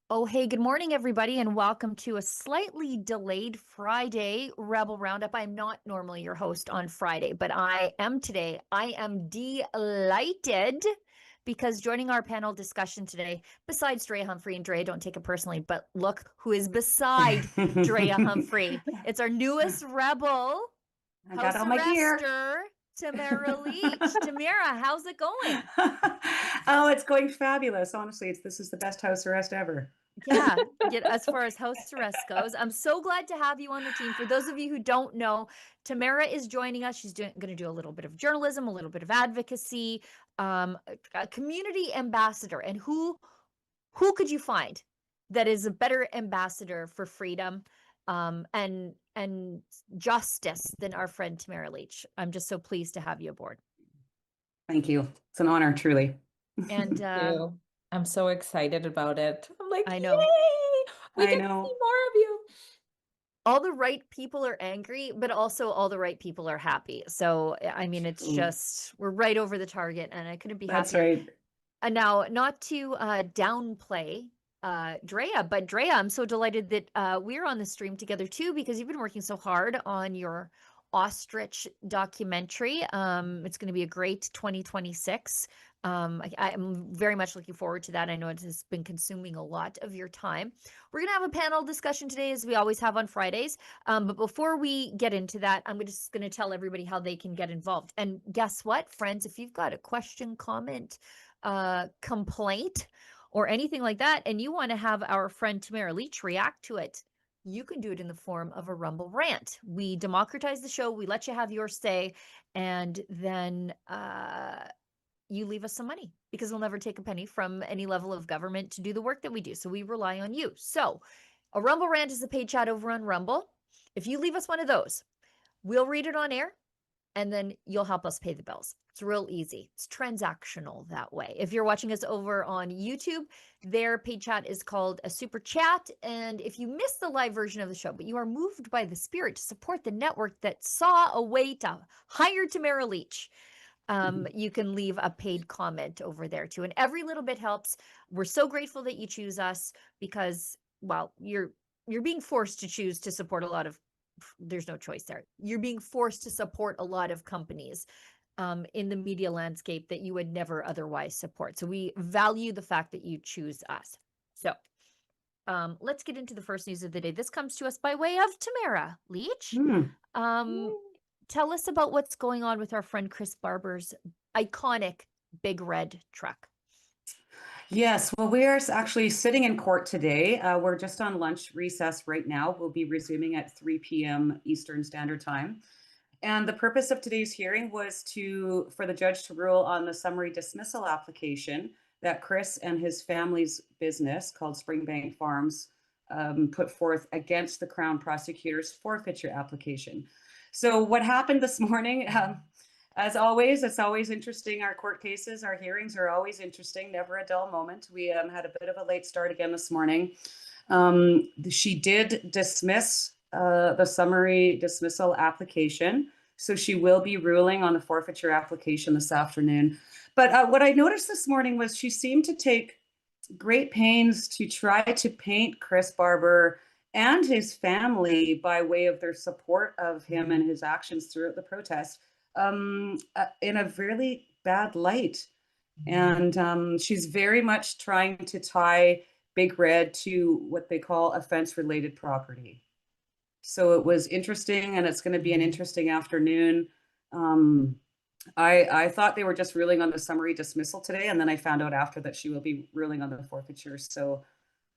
Oh, hey, good morning, everybody, and welcome to a slightly delayed Friday Rebel Roundup. I'm not normally your host on Friday, but I am today. I am delighted because joining our panel discussion today, besides Drea Humphrey, and Drea, don't take it personally, but look who is beside Drea Humphrey. It's our newest Rebel, I got house all my gear. arrester, Tamara Leach. Tamara, how's it going? Oh, it's going fabulous. Honestly, this is the best house arrest ever. Yeah, as far as house arrest goes, I'm so glad to have you on the team. For those of you who don't know, Tamara is joining us. She's going to do a little bit of journalism, a little bit of advocacy, a community ambassador. And who could you find that is a better ambassador for freedom, and justice than our friend Tamara Leach? I'm just so pleased to have you aboard. Thank you. It's an honor, truly. And You. I'm so excited about it. I'm like, I know. yay! We I get to know. see more of you. All the right people are angry, but also all the right people are happy. So, I mean, it's just, we're right over the target, and I couldn't be That's happier. right. And now, not to downplay Drea, but Drea, I'm so delighted that we're on the stream together too, because you've been working so hard on your ostrich documentary. It's going to be a great 2026. I'm very much looking forward to that. I know it has been consuming a lot of your time. We're going to have a panel discussion today, as we always have on Fridays. But before we get into that, I'm just going to tell everybody how they can get involved. And guess what, friends? If you've got a question, comment, complaint, or anything like that, and you want to have our friend Tamara Leach react to it, you can do it in the form of a Rumble rant. We democratize the show, we let you have your say, and then you leave us some money, because we'll never take a penny from any level of government to do the work that we do. So we rely on you. So a Rumble rant is a paid chat over on Rumble. If you leave us one of those, we'll read it on air, and then you'll help us pay the bills. It's real easy. It's transactional that way. If you're watching us over on YouTube, their paid chat is called a super chat. And if you missed the live version of the show, but you are moved by the spirit to support the network that saw a way to hire Tamara Leach, you can leave a paid comment over there too. And every little bit helps. We're so grateful that you choose us, because, well, you're being forced to choose to support a lot of, there's no choice there. You're being forced to support a lot of companies in the media landscape that you would never otherwise support. So we value the fact that you choose us. So let's get into the first news of the day. This comes to us by way of Tamara Leach. Tell us about what's going on with our friend Chris Barber's iconic big red truck. Yes, well, we are actually sitting in court today. We're just on lunch recess right now. We'll be resuming at 3 p.m. Eastern Standard Time. And the purpose of today's hearing was for the judge to rule on the summary dismissal application that Chris and his family's business called Springbank Farms put forth against the Crown prosecutor's forfeiture application. So what happened this morning, as always, it's always interesting. Our court cases, our hearings are always interesting, never a dull moment. We had a bit of a late start again this morning. She did dismiss the summary dismissal application. So she will be ruling on the forfeiture application this afternoon. But what I noticed this morning was she seemed to take great pains to try to paint Chris Barber and his family, by way of their support of him and his actions throughout the protest, in a really bad light. And she's very much trying to tie Big Red to what they call offense-related property. So it was interesting, and it's going to be an interesting afternoon. I thought they were just ruling on the summary dismissal today, and then I found out after that she will be ruling on the forfeiture. So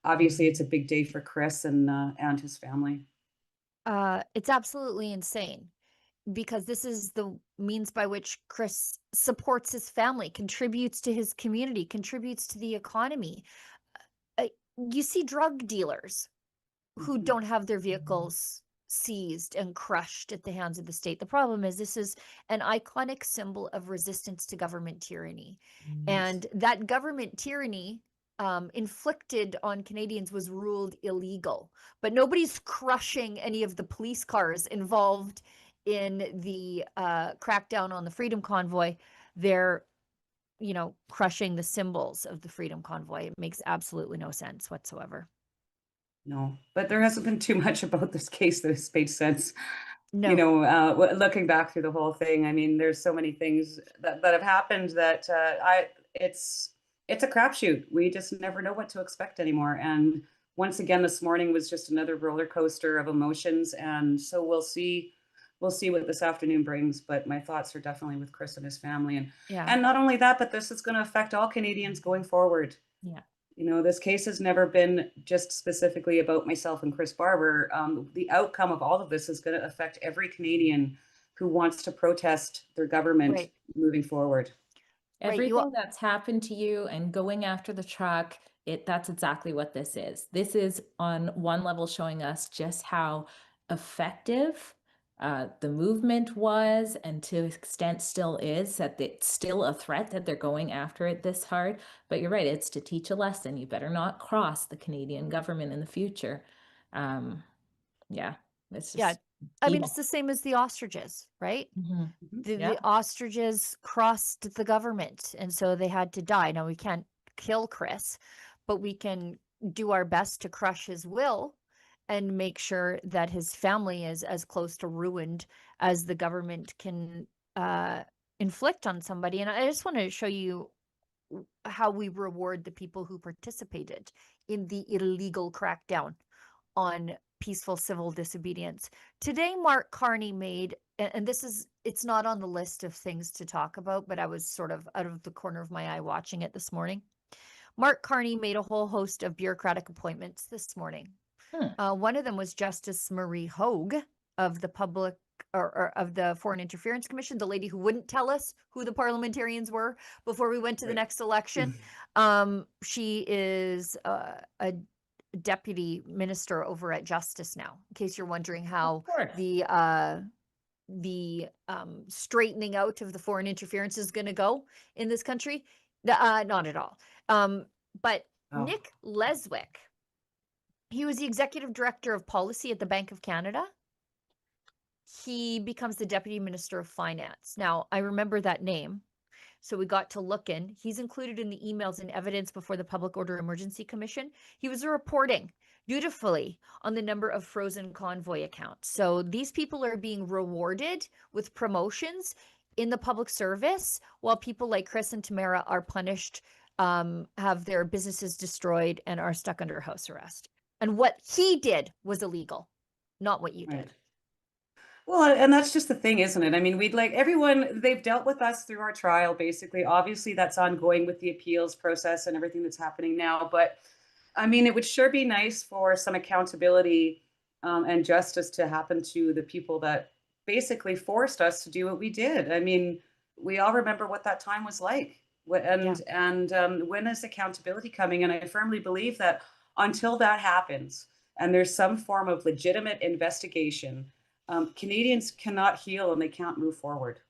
obviously it's a big day for Chris and his family. It's absolutely insane, because this is the means by which Chris supports his family, contributes to his community, contributes to the economy. You see drug dealers who don't have their vehicles seized and crushed at the hands of the state. The problem is, this is an iconic symbol of resistance to government tyranny. And that government tyranny inflicted on Canadians was ruled illegal. But nobody's crushing any of the police cars involved in the crackdown on the Freedom Convoy. They're crushing the symbols of the Freedom Convoy. It makes absolutely no sense whatsoever. No, but there hasn't been too much about this case that has made sense. No. Looking back through the whole thing, I mean, there's so many things that have happened that it's a crapshoot. We just never know what to expect anymore. And once again, this morning was just another roller coaster of emotions. And so we'll see what this afternoon brings. But my thoughts are definitely with Chris and his family. And not only that, but this is going to affect all Canadians going forward. Yeah. This case has never been just specifically about myself and Chris Barber. The outcome of all of this is going to affect every Canadian who wants to protest their government moving forward. Everything that's happened to you and going after the truck, that's exactly what this is. This is on one level showing us just how effective the movement was, and to an extent still is, that it's still a threat that they're going after it this hard. But you're right, it's to teach a lesson. You better not cross the Canadian government in the future. Yeah, it's just I mean, it's the same as the ostriches, right? The ostriches crossed the government, and so they had to die. Now, we can't kill Chris, but we can do our best to crush his will and make sure that his family is as close to ruined as the government can inflict on somebody. And I just want to show you how we reward the people who participated in the illegal crackdown on peaceful civil disobedience. Today, Mark Carney made, and it's not on the list of things to talk about, but I was sort of out of the corner of my eye watching it this morning. Mark Carney made a whole host of bureaucratic appointments this morning. One of them was Justice Marie Hogue of the public or of the Foreign Interference Commission, the lady who wouldn't tell us who the parliamentarians were before we went to the next election. She is a deputy minister over at Justice now, in case you're wondering how the straightening out of the foreign interference is going to go in this country. Not at all. But Nick Leswick, he was the executive director of policy at the Bank of Canada. He becomes the deputy minister of finance. Now, I remember that name, so we got to look in. He's included in the emails and evidence before the Public Order Emergency Commission. He was reporting dutifully on the number of frozen Convoy accounts. So these people are being rewarded with promotions in the public service, while people like Chris and Tamara are punished, have their businesses destroyed, and are stuck under house arrest. And what he did was illegal, not what you did. Well, and that's just the thing, isn't it? I mean, we'd like everyone, they've dealt with us through our trial, basically. Obviously, that's ongoing with the appeals process and everything that's happening now. But I mean, it would sure be nice for some accountability and justice to happen to the people that basically forced us to do what we did. I mean, we all remember what that time was like. And when is accountability coming? And I firmly believe that until that happens and there's some form of legitimate investigation, Canadians cannot heal and they can't move forward.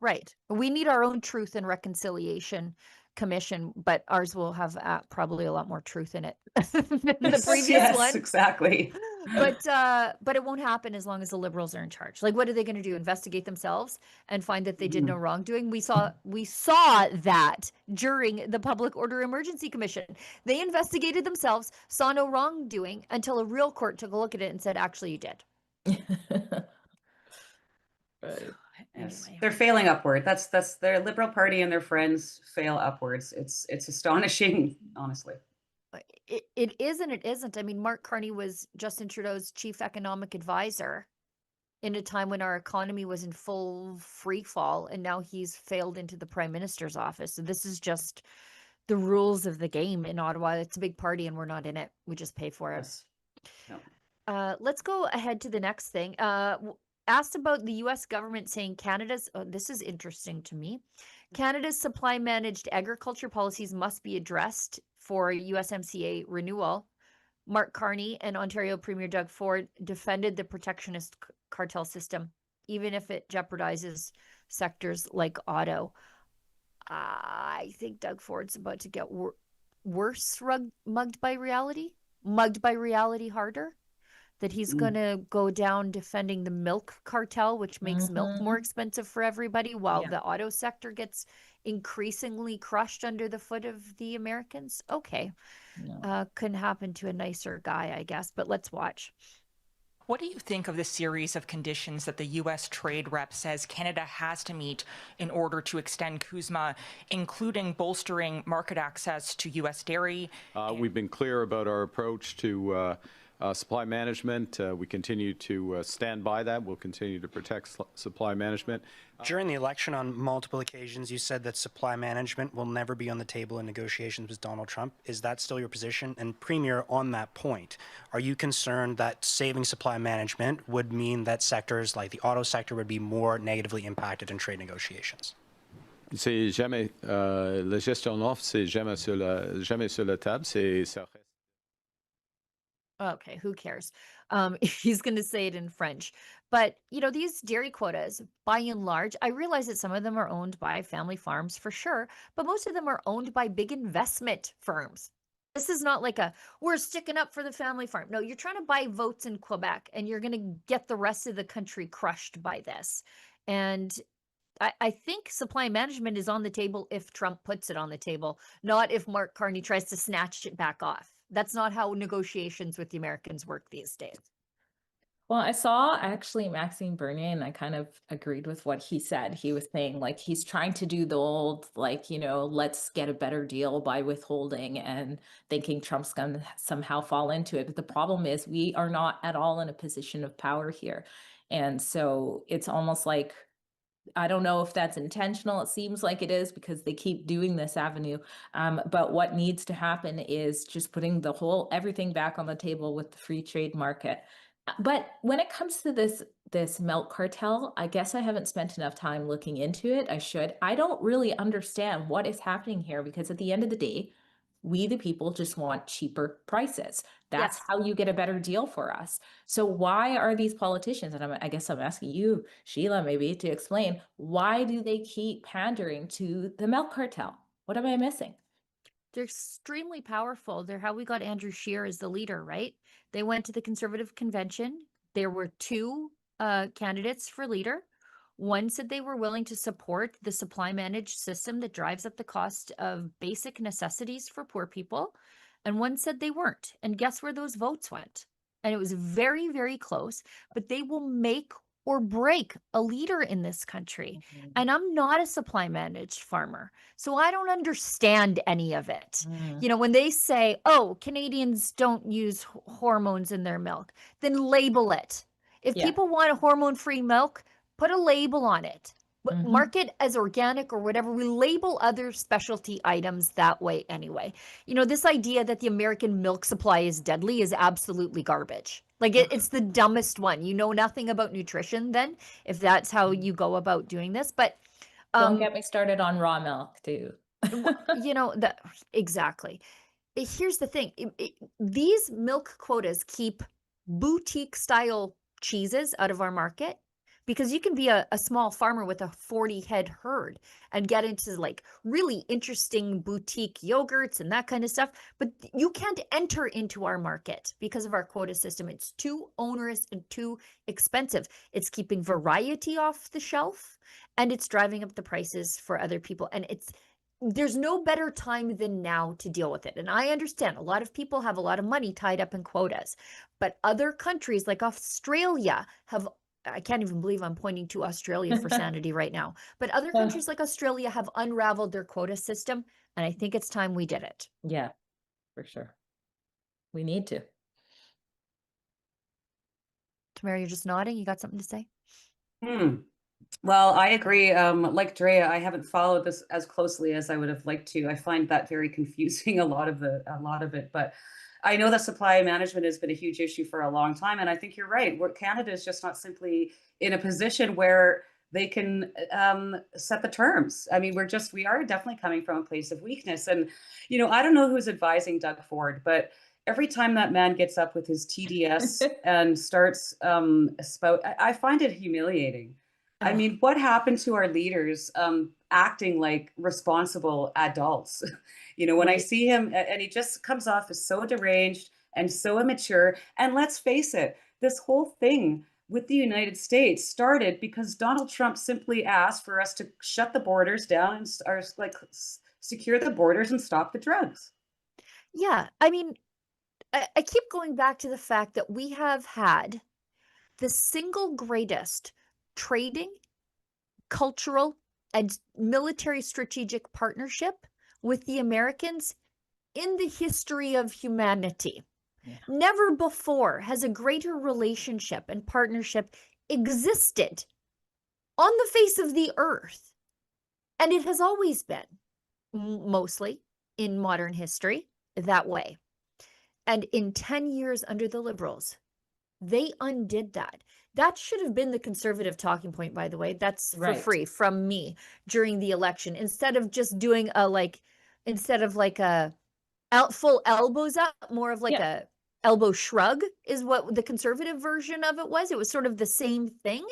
Right. We need our own Truth and Reconciliation Commission, but ours will have probably a lot more truth in it than the previous one. Exactly. But it won't happen as long as the Liberals are in charge. Like, what are they going to do? Investigate themselves and find that they did no wrongdoing? We saw that during the Public Order Emergency Commission. They investigated themselves, saw no wrongdoing until a real court took a look at it and said, actually, you did. Right. Yes. Anyway. They're failing upward. That's their Liberal Party and their friends fail upwards. It's astonishing, honestly. It is and it isn't. I mean, Mark Carney was Justin Trudeau's chief economic advisor in a time when our economy was in full free fall, and now he's failed into the prime minister's office. So this is just the rules of the game in Ottawa. It's a big party and we're not in it. We just pay for it. Yes. No. Let's go ahead to the next thing. Asked about the U.S. government saying Canada's, this is interesting to me, Canada's supply managed agriculture policies must be addressed for USMCA renewal. Mark Carney and Ontario Premier Doug Ford defended the protectionist cartel system, even if it jeopardizes sectors like auto. I think Doug Ford's about to get worse mugged by reality harder. that he's going to go down defending the milk cartel, which makes milk more expensive for everybody, while the auto sector gets increasingly crushed under the foot of the Americans. Okay. Couldn't happen to a nicer guy, I guess, but let's watch. What do you think of the series of conditions that the U.S. trade rep says Canada has to meet in order to extend CUSMA, including bolstering market access to U.S. dairy? We've been clear about our approach to supply management. We continue to stand by that. We'll continue to protect supply management. During the election, on multiple occasions, you said that supply management will never be on the table in negotiations with Donald Trump. Is that still your position? And Premier, on that point, are you concerned that saving supply management would mean that sectors like the auto sector would be more negatively impacted in trade negotiations? C'est jamais la gestion offre, c'est jamais sur la table. Ça reste. Okay, who cares? He's going to say it in French. But, you know, these dairy quotas, by and large, I realize that some of them are owned by family farms for sure, but most of them are owned by big investment firms. This is not like we're sticking up for the family farm. No, you're trying to buy votes in Quebec, and you're going to get the rest of the country crushed by this. And I think supply management is on the table if Trump puts it on the table, not if Mark Carney tries to snatch it back off. That's not how negotiations with the Americans work these days. Well, I saw actually Maxime Bernier, and I kind of agreed with what he said. He was saying, like, he's trying to do the old, like, you know, let's get a better deal by withholding, and thinking Trump's going to somehow fall into it. But the problem is we are not at all in a position of power here. And so it's almost like, I don't know if that's intentional. It seems like it is, because they keep doing this avenue. But what needs to happen is just putting everything back on the table with the free trade market. But when it comes to this milk cartel, I guess I haven't spent enough time looking into it. I should. I don't really understand what is happening here, because at the end of the day, we, the people, just want cheaper prices. That's how you get a better deal for us. So why are these politicians, and I guess I'm asking you, Sheila, maybe to explain, why do they keep pandering to the milk cartel? What am I missing? They're extremely powerful. They're how we got Andrew Scheer as the leader, right? They went to the Conservative Convention. There were two candidates for leader. One said they were willing to support the supply managed system that drives up the cost of basic necessities for poor people. And one said they weren't. And guess where those votes went? And it was very, very close, but they will make or break a leader in this country. And I'm not a supply managed farmer, so I don't understand any of it. You know, when they say, oh, Canadians don't use hormones in their milk, then label it. If people want a hormone-free milk, put a label on it. Mark it as organic or whatever. We label other specialty items that way anyway. You know, this idea that the American milk supply is deadly is absolutely garbage. Like, it's the dumbest one. You know nothing about nutrition then, if that's how you go about doing this. But don't get me started on raw milk too. You know, exactly. Here's the thing. These milk quotas keep boutique style cheeses out of our market, because you can be a small farmer with a 40 head herd and get into like really interesting boutique yogurts and that kind of stuff. But you can't enter into our market because of our quota system. It's too onerous and too expensive. It's keeping variety off the shelf, and it's driving up the prices for other people. And there's no better time than now to deal with it. And I understand a lot of people have a lot of money tied up in quotas, but other countries like Australia have, I can't even believe I'm pointing to Australia for sanity right now, but other countries like Australia have unraveled their quota system, and I think it's time we did it. Yeah, for sure. We need to. Tamara, you're just nodding. You got something to say? Well, I agree. Like Drea, I haven't followed this as closely as I would have liked to. I find that very confusing, a lot of it, but I know that supply management has been a huge issue for a long time. And I think you're right. Canada is just not simply in a position where they can set the terms. I mean, we are definitely coming from a place of weakness. And, you know, I don't know who's advising Doug Ford, but every time that man gets up with his TDS and starts I find it humiliating. I mean, what happened to our leaders acting like responsible adults? You know, when I see him, and he just comes off as so deranged and so immature. And let's face it, this whole thing with the United States started because Donald Trump simply asked for us to shut the borders down and or like secure the borders and stop the drugs. Yeah, I mean, I keep going back to the fact that we have had the single greatest trading, cultural, and military strategic partnership with the Americans in the history of humanity. Yeah. Never before has a greater relationship and partnership existed on the face of the earth. And it has always been, mostly in modern history, that way. And in 10 years under the Liberals, they undid that. That should have been the conservative talking point, by the way. That's for free from me during the election. Instead of just doing instead of like a full elbows up, more of like a elbow shrug is what the conservative version of it was. It was sort of the same thing.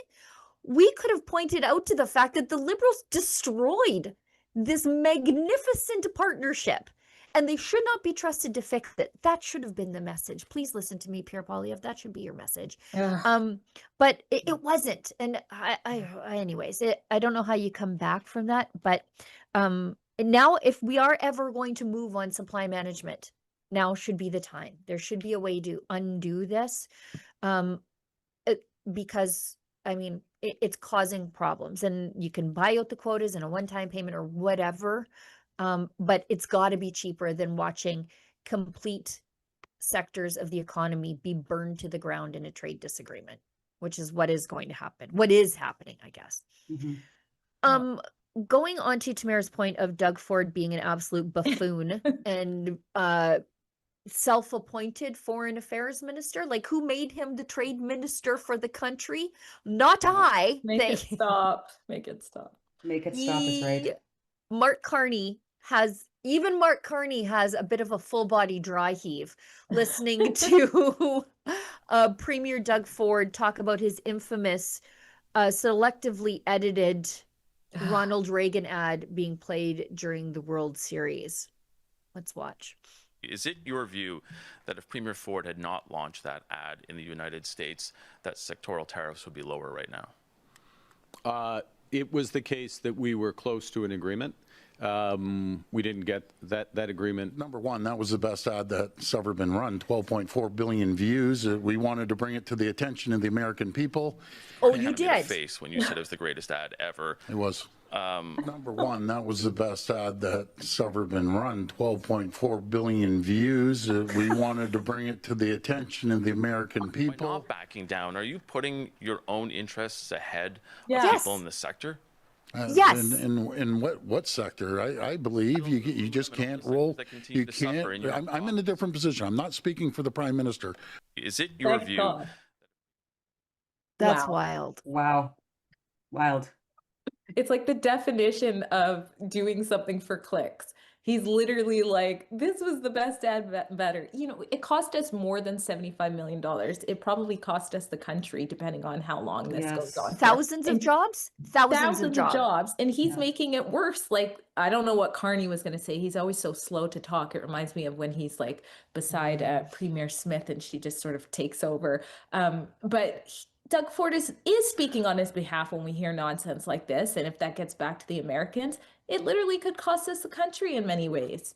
We could have pointed out to the fact that the Liberals destroyed this magnificent partnership and they should not be trusted to fix it. That should have been the message. Please listen to me, Pierre Poilievre. That should be your message. But it wasn't. And anyways, I don't know how you come back from that. But now, if we are ever going to move on supply management, now should be the time. There should be a way to undo this, because I mean, it's causing problems, and you can buy out the quotas in a one-time payment or whatever. But it's got to be cheaper than watching complete sectors of the economy be burned to the ground in a trade disagreement, which is what is going to happen. What is happening, I guess. Mm-hmm. Going on to Tamara's point of Doug Ford being an absolute buffoon and self-appointed foreign affairs minister, like who made him the trade minister for the country? Not I. Make it stop. Make it stop. Make it stop is right. Mark Carney has a bit of a full body dry heave listening to Premier Doug Ford talk about his infamous selectively edited Ronald Reagan ad being played during the World Series. Let's watch. Is it your view that if Premier Ford had not launched that ad in the United States, that sectoral tariffs would be lower right now? It was the case that we were close to an agreement. We didn't get that agreement. Number one, that was the best ad that's ever been run. 12.4 billion views. We wanted to bring it to the attention of the American people. Oh, you did. Face when you said it was the greatest ad ever. It was. Number one, that was the best ad that's ever been run. 12.4 billion views. We wanted to bring it to the attention of the American people. By not backing down, are you putting your own interests ahead Yes. of people in the sector? Yes. In what sector? I believe you just can't roll. You can't. I'm in a different position. I'm not speaking for the Prime Minister. Is it your Thank view? God. That's Wow. wild. Wow. Wild. It's like the definition of doing something for clicks. He's literally like, this was the best ad better. You know, it cost us more than $75 million. It probably cost us the country, depending on how long this goes on. Thousands of jobs? Thousands of jobs. And he's making it worse. Like, I don't know what Carney was going to say. He's always so slow to talk. It reminds me of when he's like beside Premier Smith and she just sort of takes over. But Doug Ford is speaking on his behalf when we hear nonsense like this. And if that gets back to the Americans, it literally could cost us the country in many ways.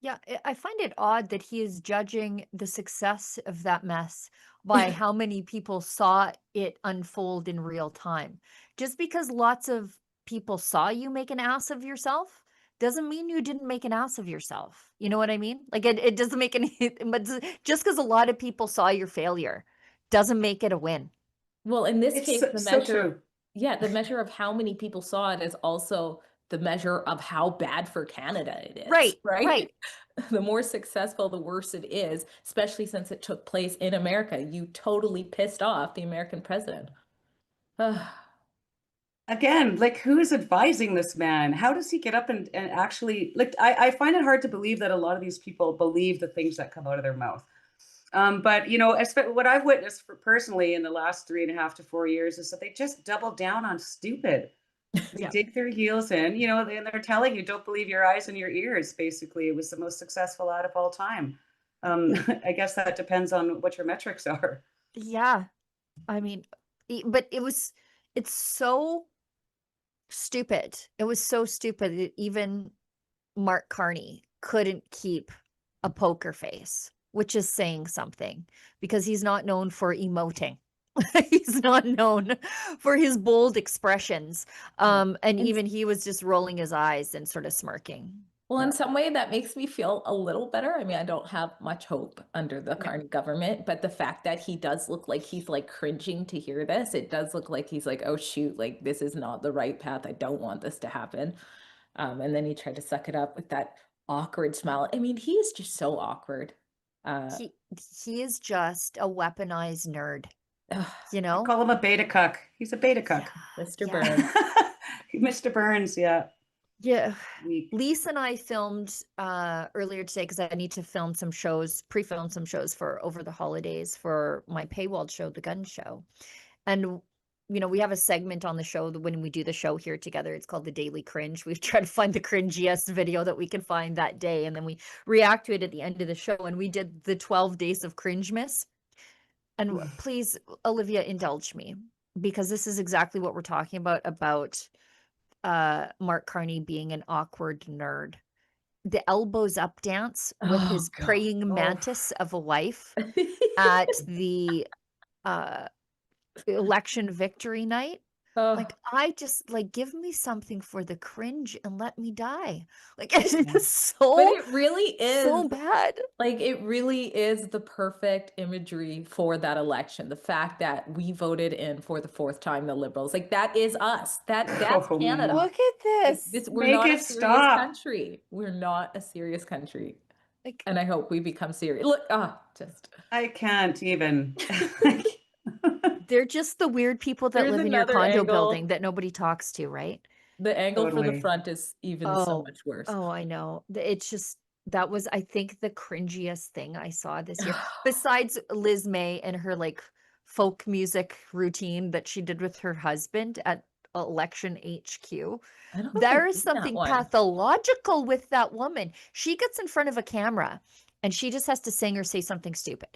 Yeah, I find it odd that he is judging the success of that mess by how many people saw it unfold in real time. Just because lots of people saw you make an ass of yourself doesn't mean you didn't make an ass of yourself. You know what I mean? Like it doesn't make any, but just because a lot of people saw your failure doesn't make it a win. Well, in this case, the so measure, true. the measure of how many people saw it is also the measure of how bad for Canada it is. Right. The more successful, the worse it is, especially since it took place in America. You totally pissed off the American president. Again, like who is advising this man? How does he get up and actually, like, I find it hard to believe that a lot of these people believe the things that come out of their mouth. But, you know, what I've witnessed personally in the last 3.5 to 4 years is that they just double down on stupid. They dig their heels in, you know, and they're telling you, don't believe your eyes and your ears. Basically, it was the most successful ad of all time. I guess that depends on what your metrics are. Yeah. I mean, but it's so stupid. It was so stupid that even Mark Carney couldn't keep a poker face, which is saying something because he's not known for emoting. He's not known for his bold expressions. And even he was just rolling his eyes and sort of smirking. Well, in some way, that makes me feel a little better. I mean, I don't have much hope under the Carney government, but the fact that he does look like he's like cringing to hear this, it does look like he's like, oh, shoot, like this is not the right path. I don't want this to happen. And then he tried to suck it up with that awkward smile. I mean, he is just so awkward. He is just a weaponized nerd, you know? Call him a beta cuck. He's a beta cuck. Mr. Burns. Mr. Burns, yeah. Yeah. Lisa and I filmed earlier today because I need to film some shows, pre-film some shows for over the holidays for my paywalled show, The Gun Show. And, you know, we have a segment on the show that when we do the show here together, it's called The Daily Cringe. We've tried to find the cringiest video that we can find that day. And then we react to it at the end of the show. And we did the 12 days of cringe-miss. And please, Olivia, indulge me because this is exactly what we're talking about Mark Carney being an awkward nerd. The elbows up dance with his praying mantis of a wife at the election victory night. Like, I just like, give me something for the cringe and let me die. Like, it's so, but it really is so bad. Like, it really is the perfect imagery for that election. The fact that we voted in for the 4th time the Liberals, like that is us. That's Canada. Look at this. We're not a serious country. We're not a serious country. Like, and I hope we become serious. Look, I can't even. They're just the weird people that live in your condo building that nobody talks to, right? The angle for the front is even so much worse. Oh, I know. It's just, that was, I think, the cringiest thing I saw this year. Besides Liz May and her like folk music routine that she did with her husband at Election HQ. There is something pathological with that woman. She gets in front of a camera and she just has to sing or say something stupid.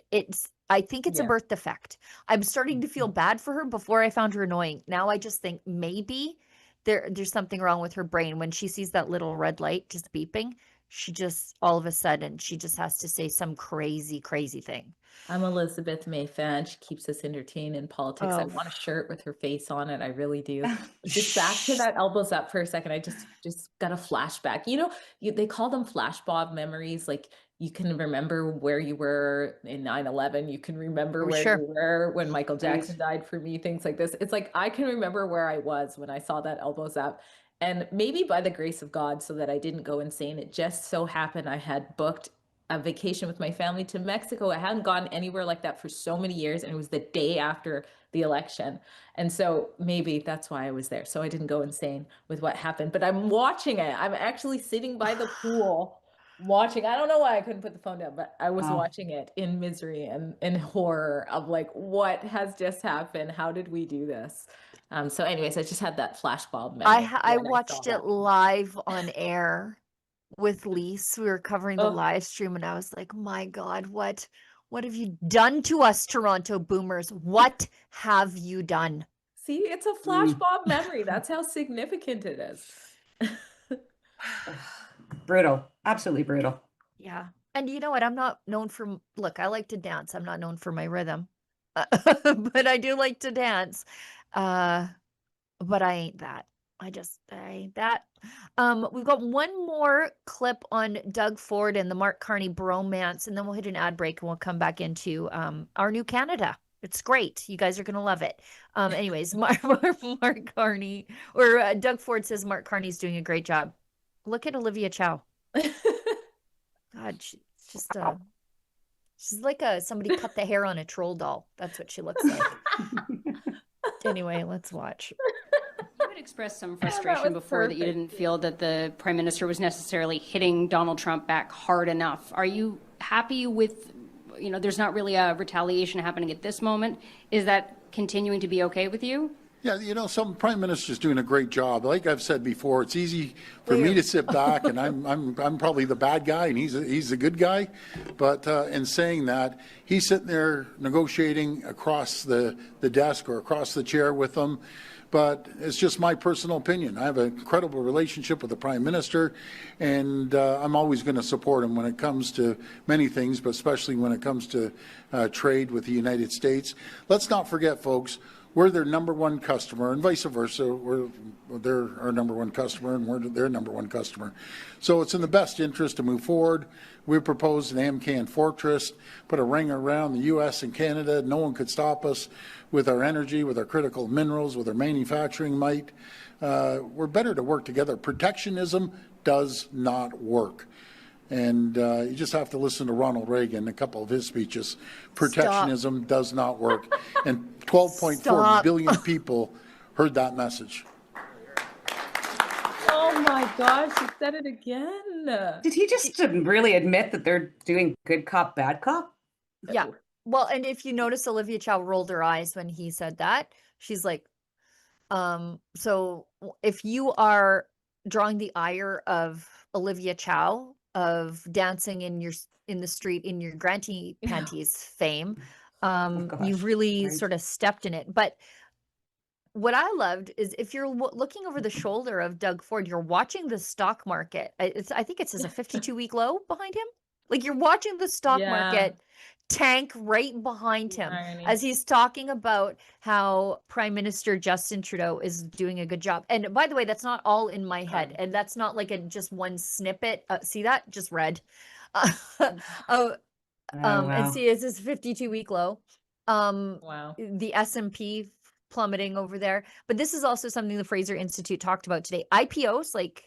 I think it's a birth defect. I'm starting to feel bad for her. Before I found her annoying. Now I just think maybe there's something wrong with her brain. When she sees that little red light just beeping, she just, all of a sudden, she just has to say some crazy, crazy thing. I'm Elizabeth May fan. She keeps us entertained in politics. I want a shirt with her face on it. I really do. Just back to that elbows up for a second. I just got a flashback. You know, they call them flashbulb memories. Like, you can remember where you were in 9/11. You can remember where you were when Michael Jackson died, for me, things like this. It's like, I can remember where I was when I saw that elbows up. And maybe by the grace of God, so that I didn't go insane, it just so happened I had booked a vacation with my family to Mexico. I hadn't gone anywhere like that for so many years. And it was the day after the election. And so maybe that's why I was there. So I didn't go insane with what happened. But I'm watching it. I'm actually sitting by the pool watching. I don't know why I couldn't put the phone down, but I was watching it in misery and in horror of like, what has just happened? How did we do this? So anyways, I just had that flashbulb memory. I watched it live on air with Lise. We were covering the live stream and I was like, my God, what have you done to us, Toronto boomers? What have you done? See, it's a flashbulb memory. That's how significant it is. Brutal. Absolutely brutal. Yeah. And you know what? I'm not known for, look, I like to dance. I'm not known for my rhythm, but I do like to dance. But I ain't that. I ain't that. We've got one more clip on Doug Ford and the Mark Carney bromance, and then we'll hit an ad break and we'll come back into our new Canada. It's great. You guys are going to love it. Anyways, Mark Carney, or Doug Ford says Mark Carney's doing a great job. Look at Olivia Chow. God, she's just she's like somebody cut the hair on a troll doll. That's what she looks like. Anyway, let's watch. You had expressed some frustration before that you didn't feel that the Prime Minister was necessarily hitting Donald Trump back hard enough. Are you happy with, there's not really a retaliation happening at this moment? Is that continuing to be okay with you? Yeah, some prime minister's doing a great job. Like I've said before, it's easy for me to sit back, and I'm probably the bad guy, and he's a good guy. But in saying that, he's sitting there negotiating across the desk or across the chair with them. But it's just my personal opinion. I have an incredible relationship with the prime minister, and I'm always going to support him when it comes to many things, but especially when it comes to trade with the United States. Let's not forget, folks, we're their number one customer, and vice versa. They're our number one customer, and we're their number one customer. So it's in the best interest to move forward. We proposed an AMCAN fortress, put a ring around the U.S. and Canada. No one could stop us with our energy, with our critical minerals, with our manufacturing might. We're better to work together. Protectionism does not work. And you just have to listen to Ronald Reagan, a couple of his speeches. Protectionism does not work. And 12.4 billion people heard that message. Oh my gosh, you said it again. Did he just really admit that they're doing good cop, bad cop? Yeah. Well, and if you notice, Olivia Chow rolled her eyes when he said that. She's like, so if you are drawing the ire of Olivia Chow, of dancing in the street in your granty panties fame, you've really sort of stepped in it. But what I loved is if you're looking over the shoulder of Doug Ford, you're watching the stock market. I think it says a 52-week low behind him. Like you're watching the stock market tank right behind him as he's talking about how Prime Minister Justin Trudeau is doing a good job. And by the way, that's not all in my head, and that's not like just one snippet. See that? Just read. Wow. And see, it's this 52-week low. Wow. The S&P plummeting over there. But this is also something the Fraser Institute talked about today. IPOs, like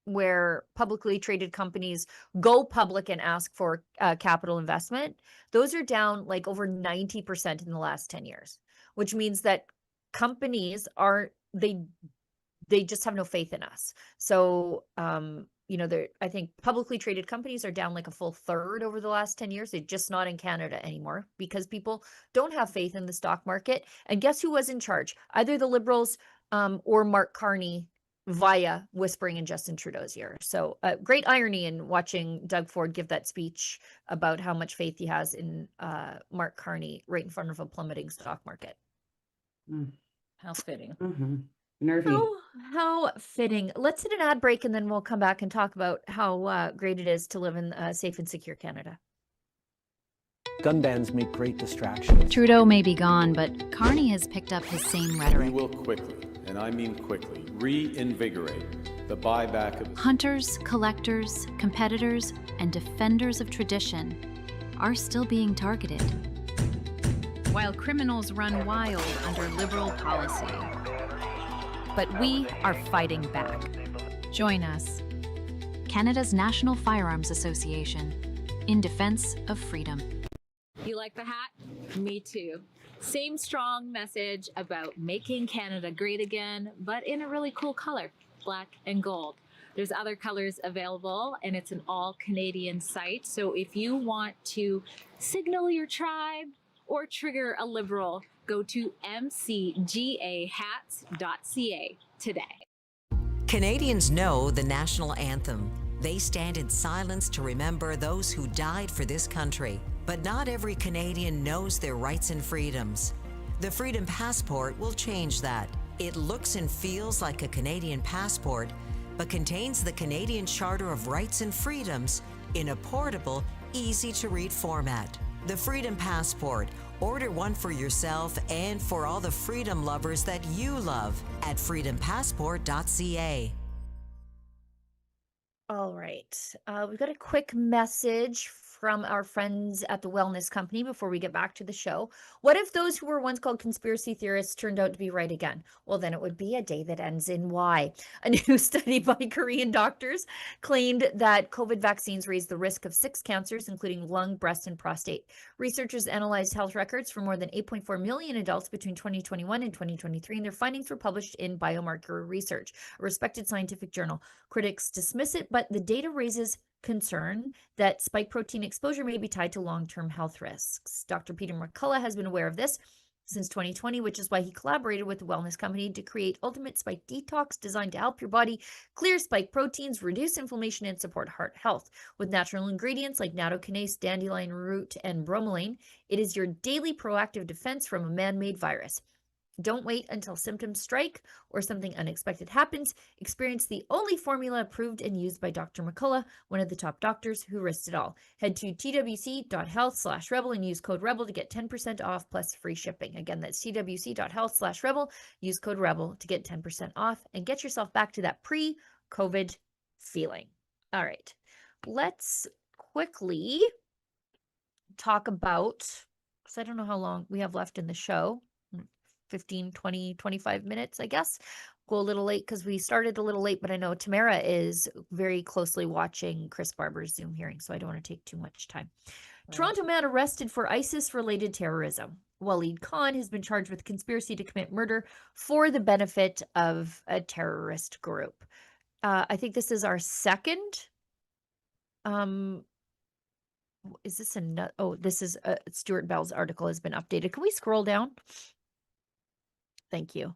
where publicly traded companies go public and ask for capital investment, those are down like over 90% in the last 10 years, which means that companies they just have no faith in us. So, I think publicly traded companies are down like a full third over the last 10 years. They're just not in Canada anymore because people don't have faith in the stock market. And guess who was in charge? Either the Liberals or Mark Carney via whispering in Justin Trudeau's ear. So great irony in watching Doug Ford give that speech about how much faith he has in Mark Carney right in front of a plummeting stock market. How fitting. Mm-hmm. Nervy. How fitting. Let's hit an ad break and then we'll come back and talk about how great it is to live in safe and secure Canada. Gun bans make great distractions. Trudeau may be gone, but Carney has picked up his same rhetoric. We will quickly, and I mean quickly, reinvigorate the buyback of Hunters, collectors, competitors, and defenders of tradition are still being targeted, while criminals run wild under Liberal policy. But we are fighting back. Join us, Canada's National Firearms Association, in defense of freedom. You like the hat? Me too. Same strong message about making Canada great again, but in a really cool color, black and gold. There's other colors available, and it's an all-Canadian site. So if you want to signal your tribe or trigger a Liberal, go to mcgahats.ca today. Canadians know the national anthem. They stand in silence to remember those who died for this country. But not every Canadian knows their rights and freedoms. The Freedom Passport will change that. It looks and feels like a Canadian passport, but contains the Canadian Charter of Rights and Freedoms in a portable, easy-to-read format. The Freedom Passport. Order one for yourself and for all the freedom lovers that you love at freedompassport.ca. All right. We've got a quick message from our friends at the Wellness Company before we get back to the show. What if those who were once called conspiracy theorists turned out to be right again? Well, then it would be a day that ends in Y. A new study by Korean doctors claimed that COVID vaccines raise the risk of 6 cancers, including lung, breast, and prostate. Researchers analyzed health records for more than 8.4 million adults between 2021 and 2023, and their findings were published in Biomarker Research, a respected scientific journal. Critics dismiss it, but the data raises concern that spike protein exposure may be tied to long-term health risks. Dr. Peter McCullough has been aware of this, since 2020, which is why he collaborated with the wellness company to create Ultimate Spike Detox, designed to help your body clear spike proteins, reduce inflammation, and support heart health. With natural ingredients like nattokinase, dandelion root, and bromelain, it is your daily proactive defense from a man-made virus. Don't wait until symptoms strike or something unexpected happens. Experience the only formula approved and used by Dr. McCullough, one of the top doctors who risked it all. Head to twc.health/rebel and use code REBEL to get 10% off plus free shipping. Again, that's twc.health/rebel. Use code REBEL to get 10% off and get yourself back to that pre-COVID feeling. All right, let's quickly talk about, because I don't know how long we have left in the show. 15, 20, 25 minutes, I guess. Go a little late because we started a little late, but I know Tamara is very closely watching Chris Barber's Zoom hearing, so I don't want to take too much time. Right. Toronto man arrested for ISIS-related terrorism. Waleed Khan has been charged with conspiracy to commit murder for the benefit of a terrorist group. I think this is our second. Is this a? Oh, this is Stuart Bell's article has been updated. Can we scroll down? Thank you.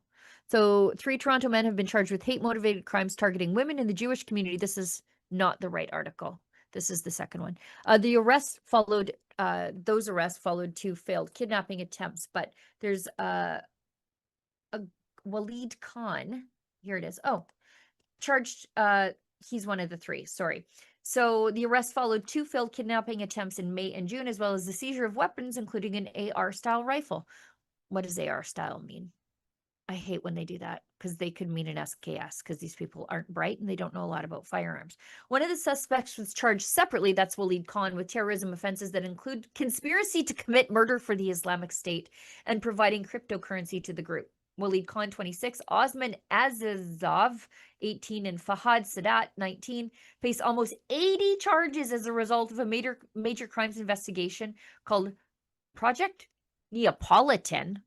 So 3 Toronto men have been charged with hate-motivated crimes targeting women in the Jewish community. This is not the right article. This is the second one. The arrests followed, those arrests followed 2 failed kidnapping attempts, but there's a Waleed Khan. Here it is. Oh, charged, he's one of the 3, sorry. So the arrest followed 2 failed kidnapping attempts in May and June, as well as the seizure of weapons, including an AR-style rifle. What does AR-style mean? I hate when they do that because they could mean an SKS because these people aren't bright and they don't know a lot about firearms. One of the suspects was charged separately, that's Waleed Khan, with terrorism offenses that include conspiracy to commit murder for the Islamic State and providing cryptocurrency to the group. Waleed Khan, 26, Osman Azizov, 18, and Fahad Sadat, 19, face almost 80 charges as a result of a major crimes investigation called Project Neapolitan.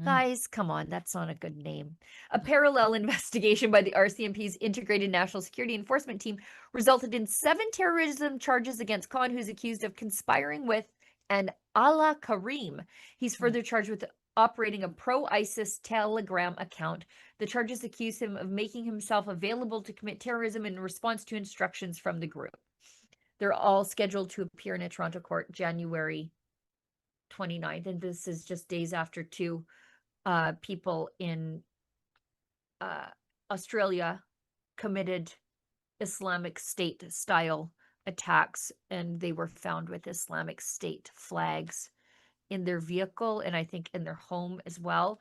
Guys, come on, that's not a good name. A parallel investigation by the RCMP's Integrated National Security Enforcement Team resulted in 7 terrorism charges against Khan, who's accused of conspiring with an Allah Karim. He's further charged with operating a pro-ISIS Telegram account. The charges accuse him of making himself available to commit terrorism in response to instructions from the group. They're all scheduled to appear in a Toronto court January 29th, and this is just days after 2 people in Australia committed Islamic State style attacks, and they were found with Islamic State flags in their vehicle and I think in their home as well.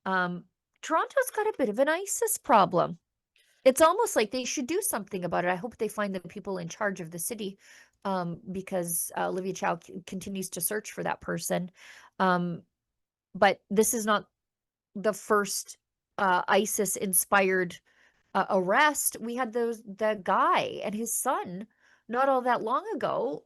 Toronto's got a bit of an ISIS problem. It's almost like they should do something about it. I hope they find the people in charge of the city, because Olivia Chow continues to search for that person. But this is not the first ISIS-inspired arrest. We had the guy and his son not all that long ago.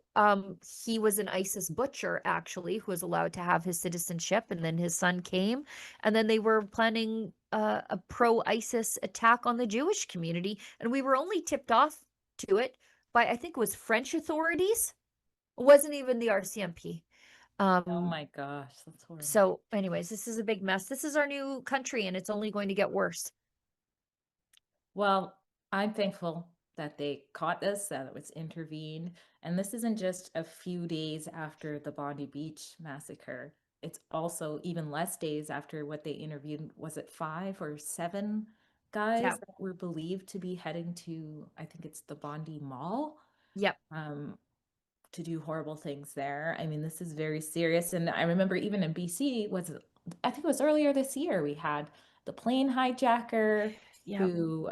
He was an ISIS butcher, actually, who was allowed to have his citizenship, and then his son came, and then they were planning a pro-ISIS attack on the Jewish community, and we were only tipped off to it by, I think it was French authorities. It wasn't even the RCMP. Oh my gosh, that's horrible. So anyways, this is a big mess. This is our new country, and it's only going to get worse. Well, I'm thankful that they caught this, that it was intervened. And this isn't just a few days after the Bondi Beach massacre. It's also even less days after what they interviewed. Was it 5 or 7 guys Yep. that were believed to be heading to, I think it's the Bondi Mall? Yep. To do horrible things there. I mean, this is very serious. And I remember even in BC, I think it was earlier this year, we had the plane hijacker who,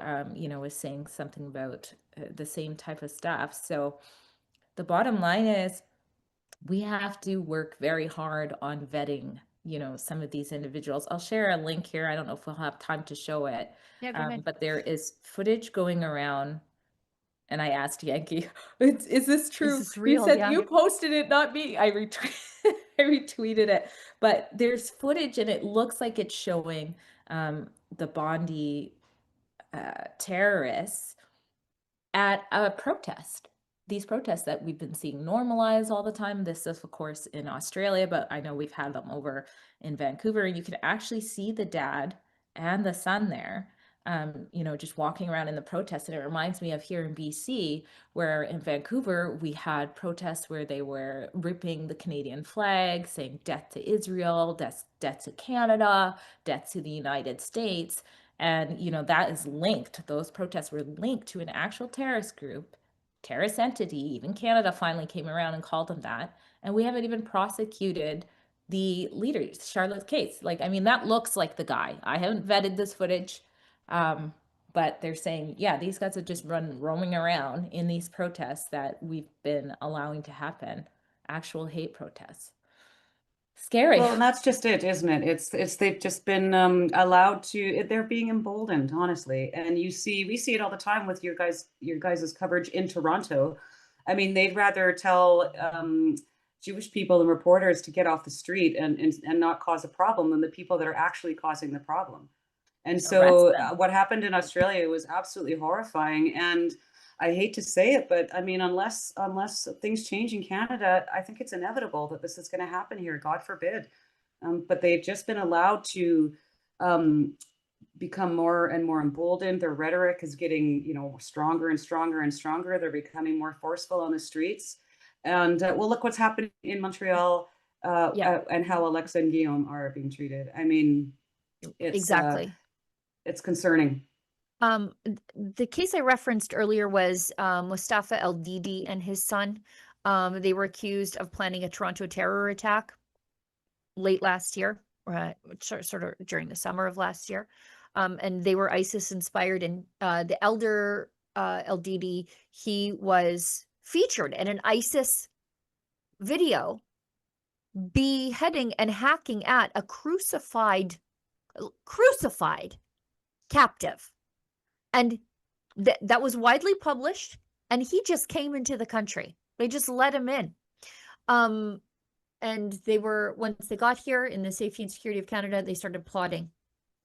was saying something about the same type of stuff. So the bottom line is we have to work very hard on vetting, some of these individuals. I'll share a link here. I don't know if we'll have time to show it. Yeah, go ahead. But there is footage going around. And I asked Yankee, is this true? Is this real? He said, Yeah. you posted it, not me. I retweeted it. But there's footage, and it looks like it's showing the Bondi terrorists at a protest. these protests that we've been seeing normalize all the time. This is, of course, in Australia, but I know we've had them over in Vancouver, and you can actually see the dad and the son there, just walking around in the protests. And it reminds me of here in BC, where in Vancouver, we had protests where they were ripping the Canadian flag, saying death to Israel, death to Canada, death to the United States. And, that is linked. Those protests were linked to an actual terrorist group, terrorist entity. Even Canada finally came around and called them that. And we haven't even prosecuted the leaders, Charlotte's case. That looks like the guy. I haven't vetted this footage, but they're saying, yeah, these guys have just roaming around in these protests that we've been allowing to happen, actual hate protests. Scary. Well, and that's just it, isn't it? It's they've just been allowed to. They're being emboldened, honestly. And we see it all the time with your guys' coverage in Toronto. I mean, they'd rather tell Jewish people and reporters to get off the street and not cause a problem than the people that are actually causing the problem. And so what happened in Australia was absolutely horrifying. And I hate to say it, but I mean, unless things change in Canada, I think it's inevitable that this is going to happen here. God forbid. But they've just been allowed to become more and more emboldened. Their rhetoric is getting, stronger and stronger and stronger. They're becoming more forceful on the streets. And well, look what's happening in Montreal and how Alexa and Guillaume are being treated. I mean, it's concerning. The case I referenced earlier was Mustafa El-Didi and his son. They were accused of planning a Toronto terror attack late last year, sort of during the summer of last year. And they were ISIS inspired. And the elder El-Didi, he was featured in an ISIS video beheading and hacking at a crucified captive. And that was widely published, and he just came into the country. They just let him in. And once they got here in the safety and security of Canada, they started plotting